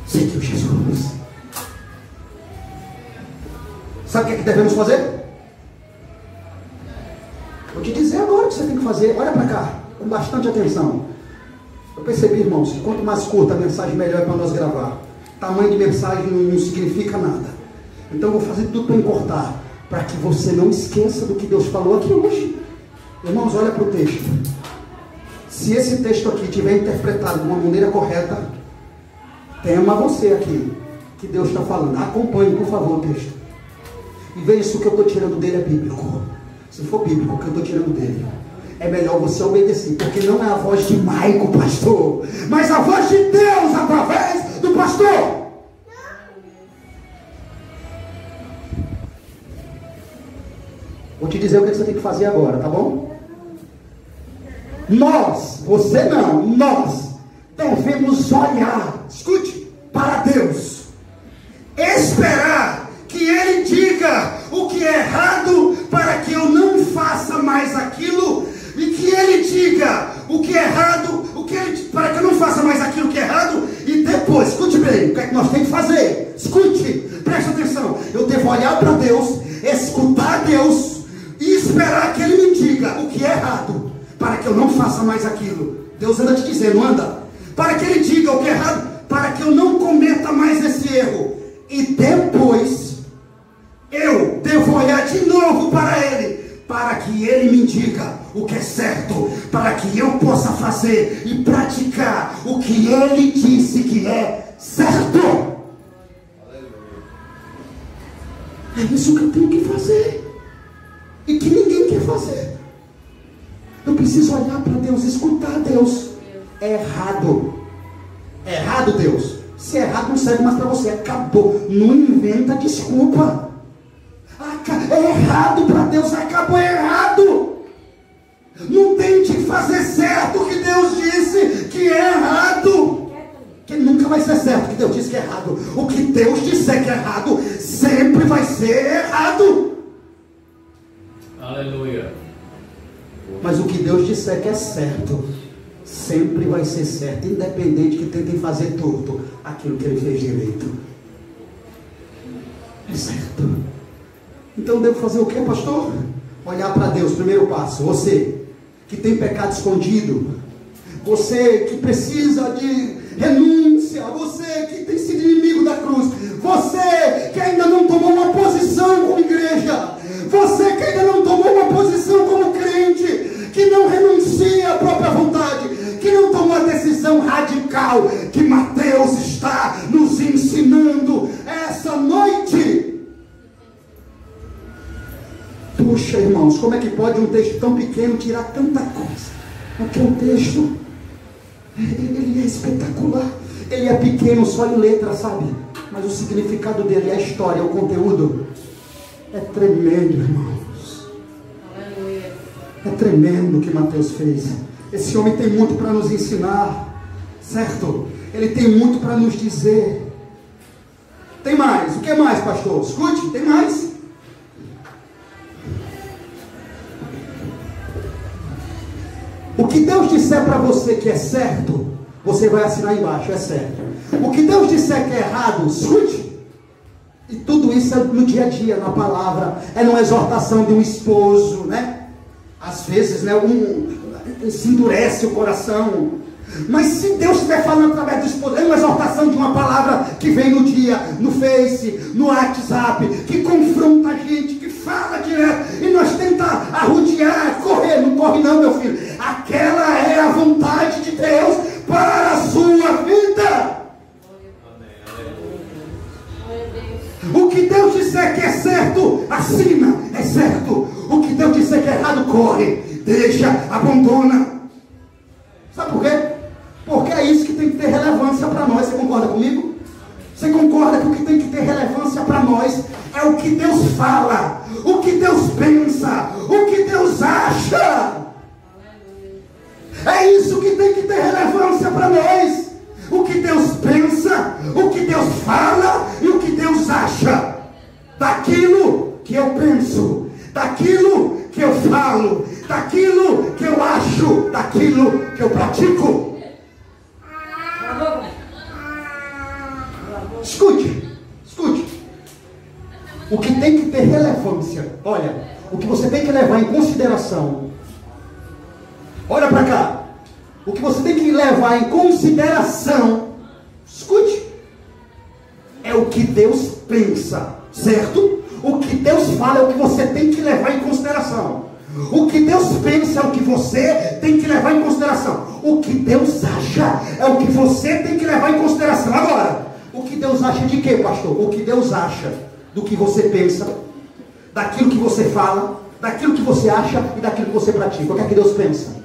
Seguiu Jesus. Sabe o que é que devemos fazer? Vou te dizer agora o que você tem que fazer. Olha para cá, com bastante atenção. Eu percebi, irmãos, que quanto mais curta a mensagem, melhor é para nós gravar. Tamanho de mensagem não significa nada. Então eu vou fazer tudo para encurtar, para que você não esqueça do que Deus falou aqui hoje. Irmãos, olha para o texto. Se esse texto aqui tiver interpretado de uma maneira correta, tema você aqui, que Deus está falando. Acompanhe, por favor, o texto. E veja se o que eu estou tirando dele é bíblico. Se for bíblico, o que eu estou tirando dele, é melhor você obedecer, porque não é a voz de Maico, pastor, mas a voz de Deus através do pastor. Vou te dizer o que você tem que fazer agora, tá bom? Nós, você não, nós devemos olhar, escute, para Deus, esperar que Ele diga o que é errado para que eu não faça mais aquilo, e que Ele diga o que é errado, para que eu não faça mais aquilo que é errado, e depois, escute bem, o que é que nós temos que fazer? Escute, preste atenção, eu devo olhar para Deus, escutar Deus, e esperar que Ele me diga o que é errado, para que eu não faça mais aquilo. Deus anda te dizendo, anda, para que Ele diga o que é errado, para que eu não cometa mais esse erro, e depois eu devo olhar de novo para Ele, para que Ele me diga o que é certo, para que eu possa fazer e praticar o que Ele disse que é certo. É isso que eu tenho que fazer, e que ninguém quer fazer. Eu preciso olhar para Deus, escutar Deus. É errado. É errado, Deus. Se é errado, não serve mais para você. Acabou. Não inventa desculpa. Ah, é errado para Deus, acabou errado. Não tente fazer certo o que Deus disse que é errado, que nunca vai ser certo o que Deus disse que é errado. O que Deus disser que é errado sempre vai ser errado. Aleluia. Mas o que Deus disser que é certo sempre vai ser certo, independente que tentem fazer torto aquilo que Ele fez direito. É certo. Então devo fazer o que, pastor? Olhar para Deus, primeiro passo. Você que tem pecado escondido, você que precisa de renúncia, você que tem sido inimigo da cruz, você que ainda não tomou uma posição como igreja, você que ainda não tomou uma posição como crente, que não renuncia à própria vontade, que não tomou a decisão radical que Mateus está nos ensinando essa noite. Puxa, irmãos, como é que pode um texto tão pequeno tirar tanta coisa? Porque o texto, ele é espetacular. Ele é pequeno só em letra, sabe? Mas o significado dele, a história, o conteúdo é tremendo, irmãos. Aleluia. É tremendo o que Mateus fez. Esse homem tem muito para nos ensinar, certo? Ele tem muito para nos dizer. Tem mais. O que mais, pastor? Escute, tem mais. O que Deus disser para você que é certo, você vai assinar embaixo, é certo. O que Deus disser que é errado, escute. E tudo isso é no dia a dia, na palavra, é numa exortação de um esposo, né? Às vezes, né, se endurece o coração. Mas se Deus estiver falando através do esposo, é uma exortação de uma palavra que vem no dia, no Face, no WhatsApp, que confronta a gente, que fala direto, e nós tenta arrodear, correr. Não corre não, meu filho. Aquela é a vontade de Deus para a sua vida. O que Deus disser que é certo, assina, é certo. O que Deus disser que é errado, corre, deixa, abandona. Sabe por quê? Porque é isso que tem que ter relevância para nós. Você concorda comigo? Você concorda que o que tem que ter relevância para nós é o que Deus fala, o que Deus pensa, o que Deus acha? É isso que tem que ter relevância para nós. O que Deus pensa, o que Deus fala e o que Deus acha. Daquilo que eu penso, daquilo que eu falo, daquilo que eu acho, daquilo que eu pratico. Escute, escute. O que tem que ter relevância, olha, o que você tem que levar em consideração. Olha para cá. O que você tem que levar em consideração, escute, é o que Deus pensa, certo? O que Deus fala é o que você tem que levar em consideração. O que Deus pensa é o que você tem que levar em consideração. O que Deus acha é o que você tem que levar em consideração. Agora, o que Deus acha de quê, pastor? O que Deus acha do que você pensa, daquilo que você fala, daquilo que você acha e daquilo que você pratica. O que é que Deus pensa?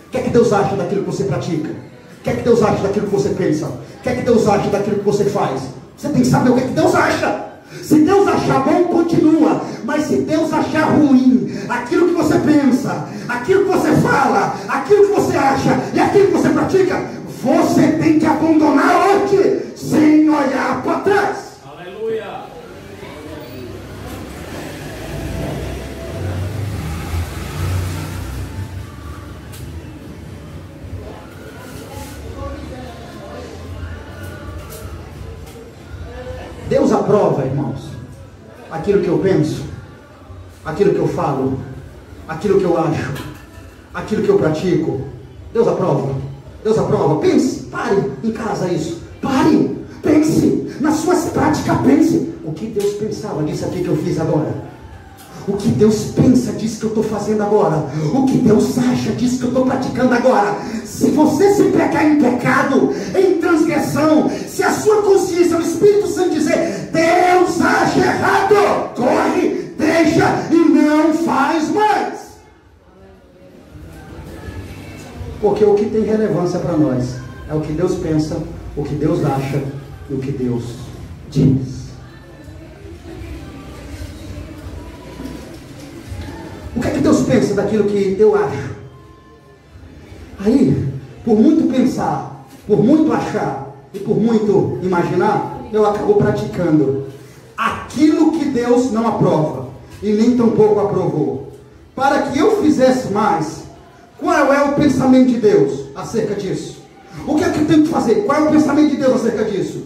O que é que Deus acha daquilo que você pratica? O que é que Deus acha daquilo que você pensa? O que é que Deus acha daquilo que você faz? Você tem que saber o que é que Deus acha. Se Deus achar bom, continua. Mas se Deus achar ruim, aquilo que você pensa, aquilo que você fala, aquilo que você acha e aquilo que você pratica, você tem que abandonar hoje, sem olhar para trás. Aleluia. Deus aprova, irmãos, aquilo que eu penso, aquilo que eu falo, aquilo que eu acho, aquilo que eu pratico. Deus aprova. Deus aprova. Pense, pare em casa isso. Pare, pense, nas suas práticas pense. O que Deus pensava disso aqui que eu fiz agora? O que Deus pensa disso que eu estou fazendo agora? O que Deus acha disso que eu estou praticando agora? Se você se pecar em pecado, em transgressão, se a sua consciência, o Espírito Santo dizer, Deus acha errado, corre, deixa e não faz mais. Porque o que tem relevância para nós é o que Deus pensa, o que Deus acha e o que Deus diz. O que é que Deus pensa daquilo que eu acho? Aí, por muito pensar, por muito achar e por muito imaginar, eu acabo praticando aquilo que Deus não aprova e nem tampouco aprovou. Para que eu fizesse mais, qual é o pensamento de Deus acerca disso? O que é que eu tenho que fazer? Qual é o pensamento de Deus acerca disso?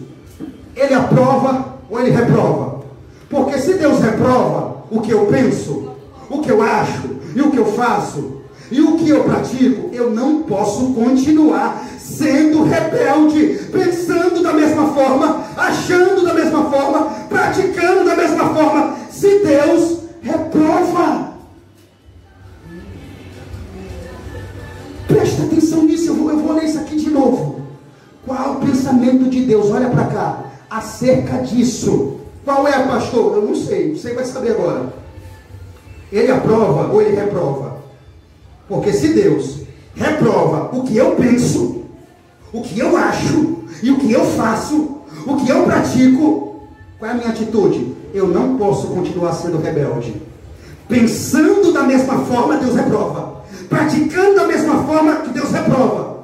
Ele aprova ou ele reprova? Porque se Deus reprova o que eu penso, o que eu acho e o que eu faço e o que eu pratico, eu não posso continuar sendo rebelde, pensando da mesma forma, achando da mesma forma, praticando da mesma forma, se Deus reprova. Presta atenção nisso, eu vou ler isso aqui de novo. Qual o pensamento de Deus? Olha para cá, acerca disso. Qual é, pastor? Eu não sei, você vai saber agora. Ele aprova ou ele reprova? Porque se Deus reprova o que eu penso, o que eu acho e o que eu faço, o que eu pratico, qual é a minha atitude? Eu não posso continuar sendo rebelde. Pensando da mesma forma, Deus reprova. Praticando da mesma forma que Deus reprova.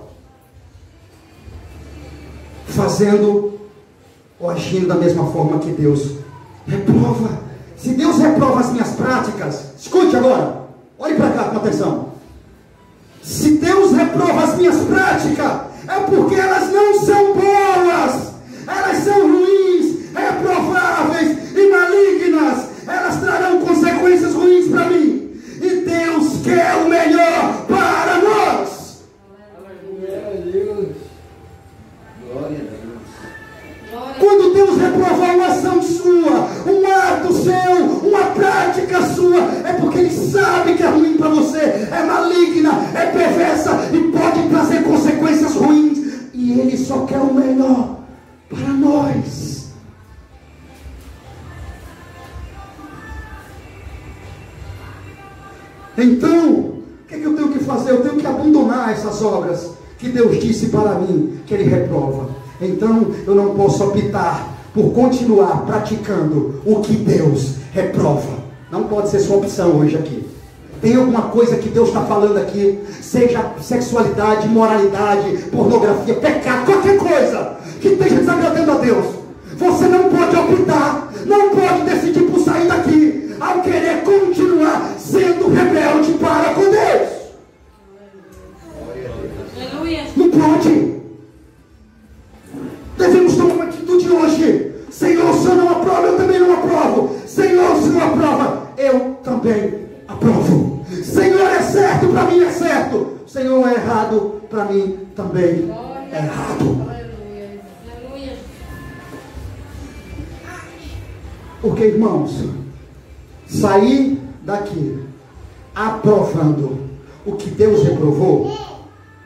Fazendo ou agindo da mesma forma que Deus reprova. Se Deus reprova as minhas práticas, escute agora, olhe para cá com atenção. Se Deus reprova as minhas práticas, é porque elas não são boas, elas são ruins, reprováveis e malignas, elas trarão consequências ruins para mim, e Deus quer o melhor para nós. Glória a Deus. Glória a Deus. Quando Deus reprovar uma ação sua, um ato seu, uma prática sua, é porque Ele sabe que é ruim para você, é maligna, é perversa e pode trazer consequências ruins, e Ele só quer o melhor para nós. Então, o que eu tenho que fazer? Eu tenho que abandonar essas obras que Deus disse para mim que Ele reprova. Então, eu não posso optar por continuar praticando o que Deus reprova. Não pode ser sua opção hoje aqui. Tem alguma coisa que Deus está falando aqui, seja sexualidade, moralidade, pornografia, pecado, qualquer coisa que esteja desagradando a Deus. Você não pode optar, não pode decidir por sair daqui ao querer continuar sendo rebelde para com Deus. Aleluia. Não pode. Devemos tomar uma atitude hoje. Senhor, o Senhor não aprova, eu também não aprovo. Senhor, o Senhor aprova, eu também aprovo. Senhor, é certo, para mim é certo. Senhor, é errado, para mim também é errado. Aleluia. Aleluia. Porque, irmãos, sair daqui aprovando o que Deus reprovou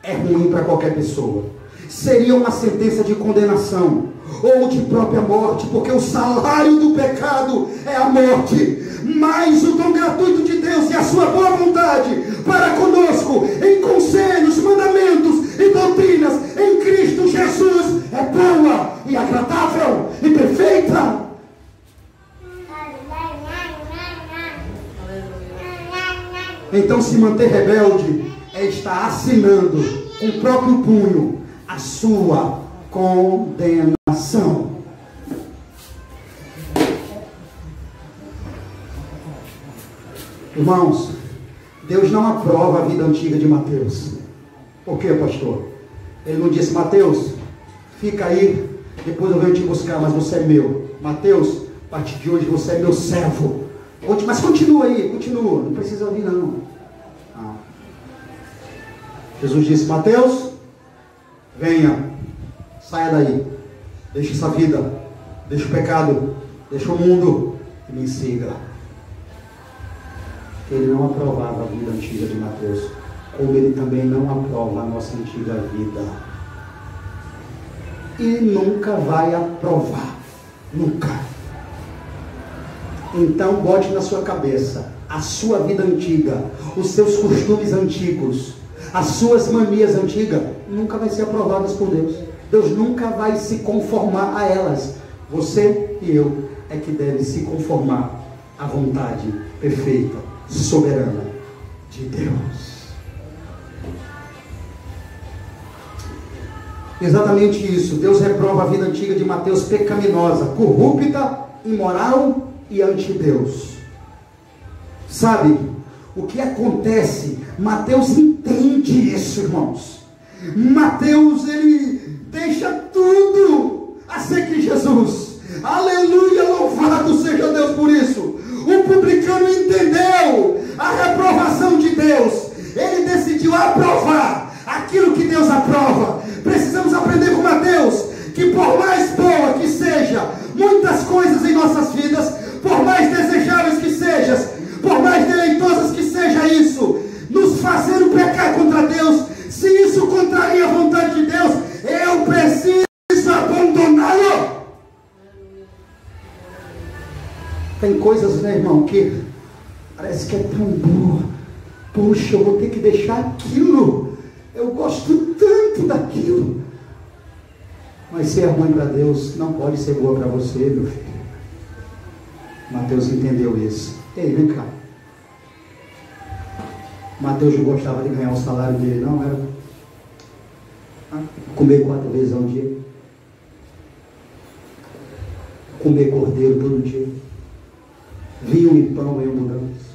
é ruim para qualquer pessoa. Seria uma sentença de condenação ou de própria morte, porque o salário do pecado é a morte, mas o dom gratuito de Deus e a sua boa vontade para conosco em conselhos, mandamentos e doutrinas em Cristo Jesus é boa e agradável e perfeita. Então, se manter rebelde é estar assinando com o próprio punho a sua condenação. Irmãos, Deus não aprova a vida antiga de Mateus. Por quê, pastor? Ele não disse: Mateus, fica aí, depois eu venho te buscar, mas você é meu. Mateus, a partir de hoje você é meu servo. Mas continua aí, continua, não precisa ouvir não. Jesus disse: Mateus, venha, saia daí, deixe essa vida, deixe o pecado, deixe o mundo e me siga. Ele não aprovava a vida antiga de Mateus, como ele também não aprova a nossa antiga vida, e nunca vai aprovar, nunca. Então bote na sua cabeça, a sua vida antiga, os seus costumes antigos, as suas manias antigas, nunca vai ser aprovadas por Deus. Deus nunca vai se conformar a elas. Você e eu é que deve se conformar à vontade perfeita soberana de Deus. Exatamente isso. Deus reprova a vida antiga de Mateus pecaminosa, corrupta, imoral e anti-Deus. Sabe o que acontece? Mateus entende isso, irmãos. Mateus, ele deixa tudo a seguir Jesus. Aleluia, louvado seja Deus por isso. O publicano entendeu a reprovação de Deus. Ele decidiu aprovar aquilo que Deus aprova. Precisamos aprender com Mateus que por mais boa que seja muitas coisas em nossas vidas, por mais desejáveis que sejam, por mais deleitosas que seja isso, nos fazendo pecar contra Deus, se isso contraria a vontade de Deus, eu preciso abandoná-lo. Tem coisas, né, irmão, que parece que é tão boa. Puxa, eu vou ter que deixar aquilo. Eu gosto tanto daquilo. Mas ser ruim para Deus não pode ser boa para você, meu filho. Mateus entendeu isso. Ei, vem cá. Mateus não gostava de ganhar o salário dele, não? Era comer 4 vezes ao dia. Comer cordeiro todo dia. Vinho e pão em abundância.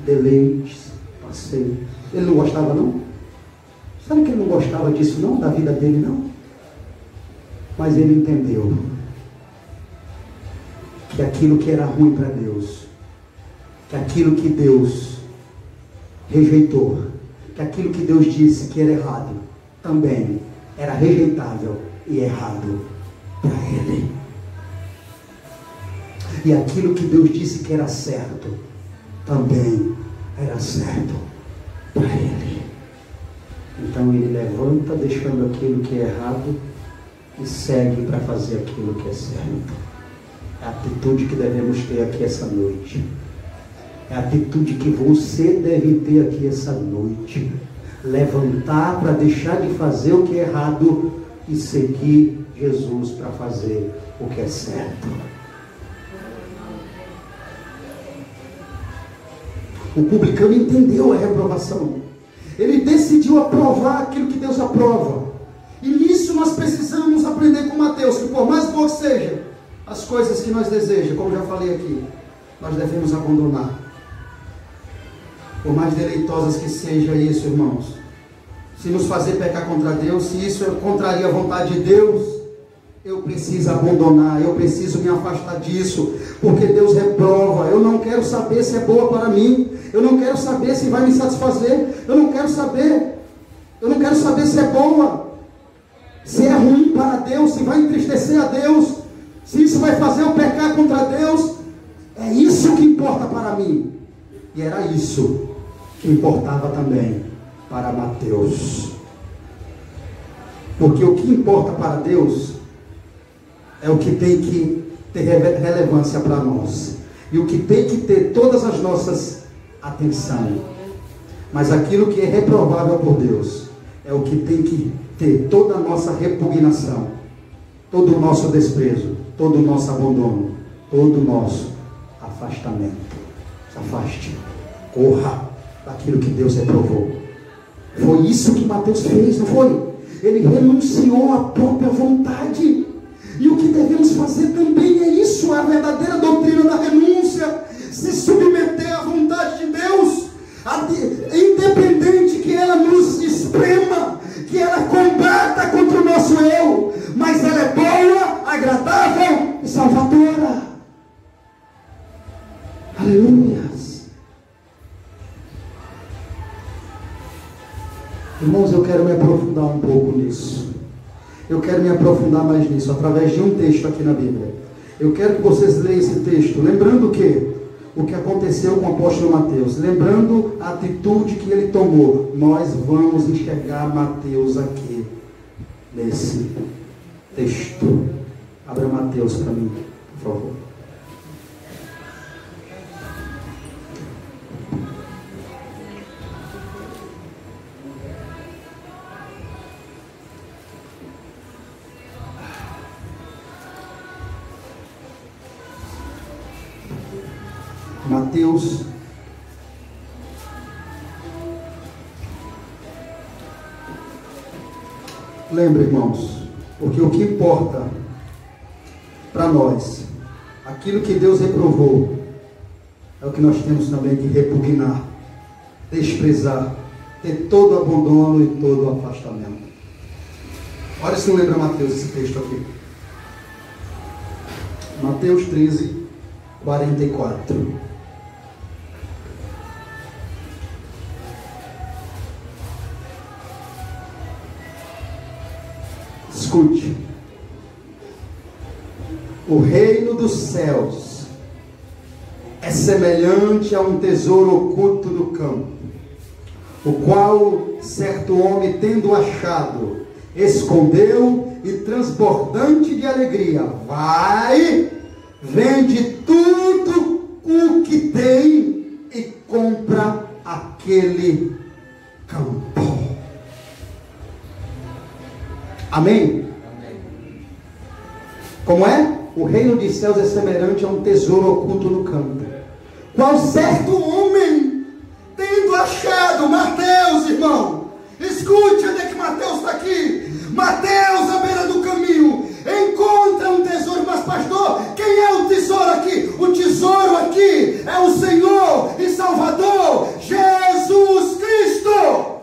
Deleites, passeios. Ele não gostava, não? Sabe que ele não gostava disso, não? Da vida dele, não? Mas ele entendeu que aquilo que era ruim para Deus, que aquilo que Deus rejeitou, que aquilo que Deus disse que era errado, também era rejeitável e errado para ele. E aquilo que Deus disse que era certo, também era certo para ele. Então ele levanta, deixando aquilo que é errado, e segue para fazer aquilo que é certo. É a atitude que devemos ter aqui essa noite. É a atitude que você deve ter aqui essa noite. Levantar para deixar de fazer o que é errado e seguir Jesus para fazer o que é certo. O publicano entendeu a reprovação. Ele decidiu aprovar aquilo que Deus aprova. E nisso nós precisamos aprender com Mateus, que por mais boa que seja, as coisas que nós desejamos, como já falei aqui, nós devemos abandonar. Por mais deleitosas que seja isso, irmãos, se nos fazer pecar contra Deus, se isso contraria a vontade de Deus, eu preciso abandonar, eu preciso me afastar disso, porque Deus reprova. Eu não quero saber se é boa para mim, eu não quero saber se vai me satisfazer, eu não quero saber se é boa, se é ruim para Deus, se vai entristecer a Deus, se isso vai fazer eu pecar contra Deus. É isso que importa para mim. E era isso que importava também para Mateus. Porque o que importa para Deus é o que tem que ter relevância para nós. E o que tem que ter todas as nossas atenção. Mas aquilo que é reprovável por Deus é o que tem que ter toda a nossa repugnação, todo o nosso desprezo, todo o nosso abandono, todo o nosso afastamento. Se afaste, corra daquilo que Deus reprovou. Foi isso que Mateus fez, não foi? Ele renunciou à própria vontade. E o que devemos fazer também é isso, a verdadeira doutrina da renúncia, se submeter à vontade de Deus, independente que ela nos esprema, que ela combata contra o nosso eu, mas ela é boa, agradável e salvadora. Aleluias. Irmãos, eu quero me aprofundar um pouco nisso. Eu quero me aprofundar mais nisso, através de um texto aqui na Bíblia. Eu quero que vocês leiam esse texto, lembrando o que aconteceu com o apóstolo Mateus, lembrando a atitude que ele tomou. Nós vamos enxergar Mateus aqui, nesse texto. Abra Mateus para mim, por favor. Mateus Lembre, irmãos, porque o que importa para nós, aquilo que Deus reprovou, é o que nós temos também que repugnar, desprezar, ter todo o abandono e todo o afastamento. Olha se não lembra Mateus, esse texto aqui. Mateus 13, 44. Escute. O reino dos céus é semelhante a um tesouro oculto no campo, o qual certo homem, tendo achado, escondeu e, transbordante de alegria, vai, vende tudo o que tem e compra aquele campo. Amém? Como é? O reino dos céus é semelhante a um tesouro oculto no campo, qual certo homem, tendo achado, Mateus, irmão, escute onde é que Mateus está aqui. Mateus, à beira do caminho, encontra um tesouro. Mas pastor, quem é o tesouro aqui? O tesouro aqui é o Senhor e Salvador Jesus Cristo.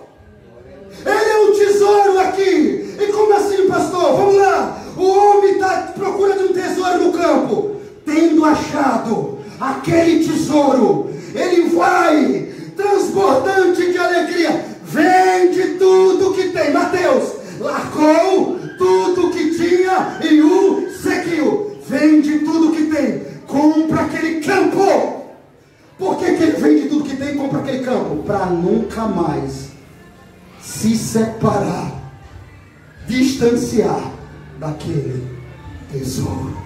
Ele é o tesouro aqui. E como assim, pastor? Vamos lá. O homem está à procura de um tesouro no campo. Tendo achado aquele tesouro, ele vai, transbordante de alegria, vende tudo que tem. Mateus largou tudo que tinha e o seguiu. Vende tudo que tem, compra aquele campo. Por que ele vende tudo que tem e compra aquele campo? Para nunca mais se separar, distanciar daquele tesouro.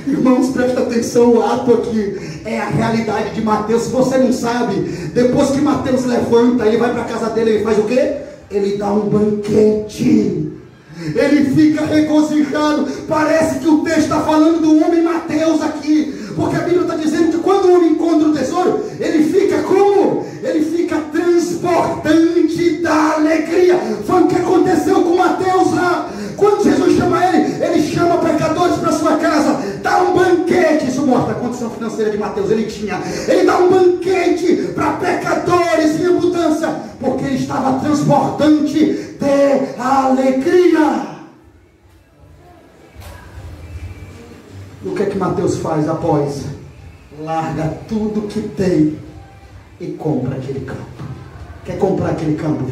Irmãos, presta atenção, o ato aqui é a realidade de Mateus. Se você não sabe, depois que Mateus levanta, ele vai para a casa dele, ele faz o quê? Ele dá um banquete. Ele fica regozijado. Parece que o texto está falando do homem Mateus aqui, porque a Bíblia está dizendo que quando o homem encontra o tesouro, ele fica como? Ele fica transbordante da alegria. Foi o que aconteceu com Mateus lá. Quando Jesus chama ele chama pecadores para sua casa, dá um banquete. Isso mostra a condição financeira de Mateus. Ele dá um banquete para pecadores em abundância, porque ele estava transbordante de alegria. E o que é que Mateus faz após? Larga tudo que tem e compra aquele campo. Quer comprar aquele campo?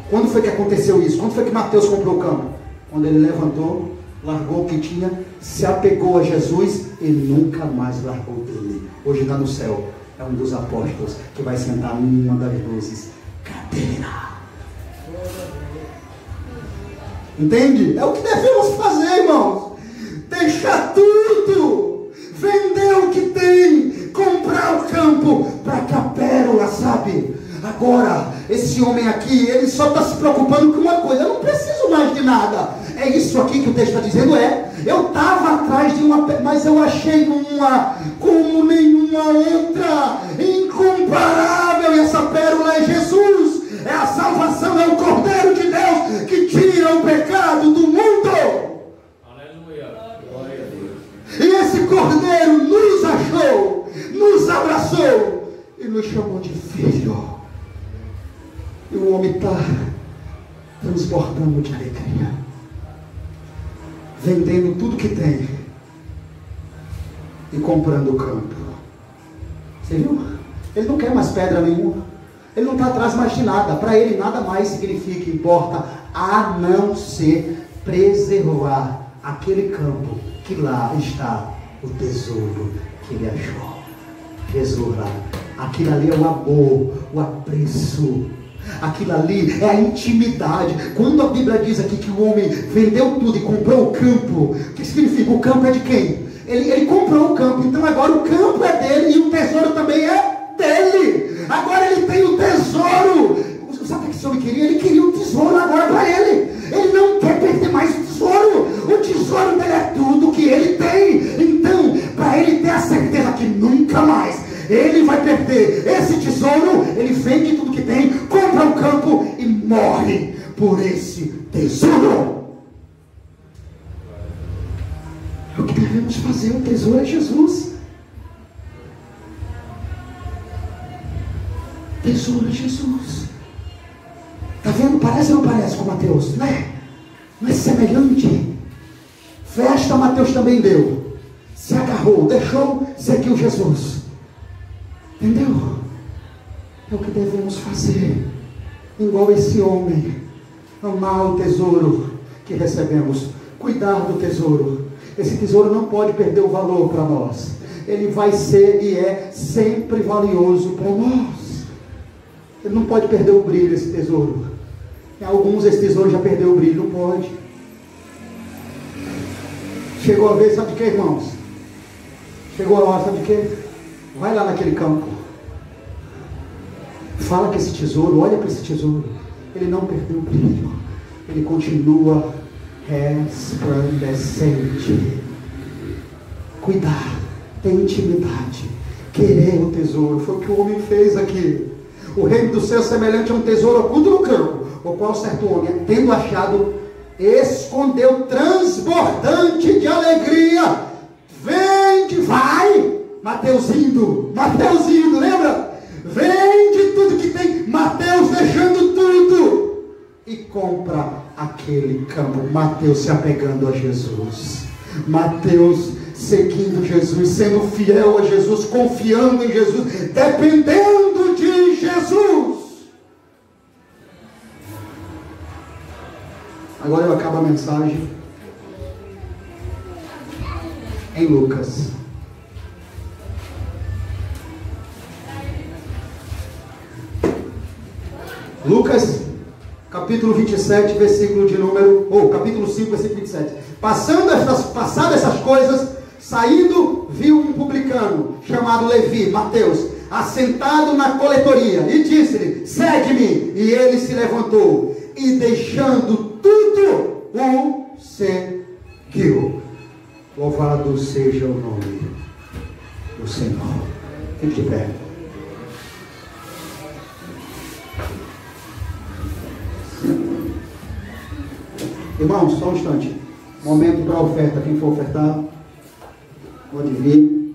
Quando foi que aconteceu isso? Quando foi que Mateus comprou o campo? Quando ele levantou, largou o que tinha, se apegou a Jesus e nunca mais largou dele. Hoje está no céu, é um dos apóstolos que vai sentar em uma das 12 cadeiras. Entende? É o que devemos fazer, irmãos. Deixar tudo, vender o que tem, comprar o campo, para que a pérola, sabe? Agora, esse homem aqui, ele só está se preocupando com uma coisa: eu não preciso mais de nada. É isso aqui que o texto está dizendo, eu estava atrás de uma, mas eu achei uma como nenhuma outra, incomparável, e essa pérola é Jesus, é a salvação, é o Cordeiro de Deus que tira o pecado do mundo. Aleluia, glória a Deus. E esse Cordeiro nos achou, nos abraçou e nos chamou de filho. E o homem está transbordando de alegria, vendendo tudo que tem e comprando o campo. Você viu? Ele não quer mais pedra nenhuma. Ele não está atrás mais de nada. Para ele nada mais significa, importa, a não ser preservar aquele campo, que lá está o tesouro que ele achou. Jesus lá. Aquilo ali é o amor, o apreço. Aquilo ali é a intimidade. Quando a Bíblia diz aqui que o homem vendeu tudo e comprou o campo, o que significa? O campo é de quem? Ele comprou o campo, então agora o campo é dele e o tesouro também é dele. Agora ele tem o tesouro. Sabe o que esse homem queria? Ele queria o tesouro agora para ele. Ele não quer perder mais o tesouro. O tesouro dele é tudo que ele tem. Então, para ele ter a certeza que nunca mais ele vai perder esse tesouro, ele vende tudo que tem, compra o campo e morre por esse Tesouro de Jesus. Está vendo? Parece ou não parece com Mateus? Né? Não é semelhante? Festa Mateus também deu. Se agarrou, deixou, seguiu Jesus. Entendeu? É o que devemos fazer. Igual esse homem. Amar o tesouro que recebemos. Cuidar do tesouro. Esse tesouro não pode perder o valor para nós. Ele vai ser e é sempre valioso para nós. Ele não pode perder o brilho, esse tesouro. Em alguns esse tesouro já perdeu o brilho. Não pode. Chegou a vez, sabe de quê, irmãos? Chegou a hora, sabe de quê? Vai lá naquele campo. Fala que esse tesouro, olha para esse tesouro. Ele não perdeu o brilho. Ele continua resplandecente. Cuidar, ter intimidade, querer o tesouro. Foi o que o homem fez aqui. O reino do céu é semelhante a um tesouro oculto no campo, o qual certo homem, tendo achado, escondeu, transbordante de alegria. Vende, vai. Mateus indo, lembra? Vende tudo que tem. Mateus deixando tudo e compra aquele campo. Mateus se apegando a Jesus. Mateus seguindo Jesus, sendo fiel a Jesus, confiando em Jesus, dependendo de Jesus. Agora eu acabo a mensagem em Lucas. Lucas, capítulo 27, versículo de número, capítulo 5, versículo 27. Passadas essas coisas, saindo, viu um publicano, chamado Levi, Mateus, assentado na coletoria, e disse-lhe: segue-me. E ele se levantou, e deixando tudo, o seguiu. Louvado seja o nome do Senhor. Fique de pé. Irmãos, só um instante. Momento para a oferta. Quem for ofertar, pode vir.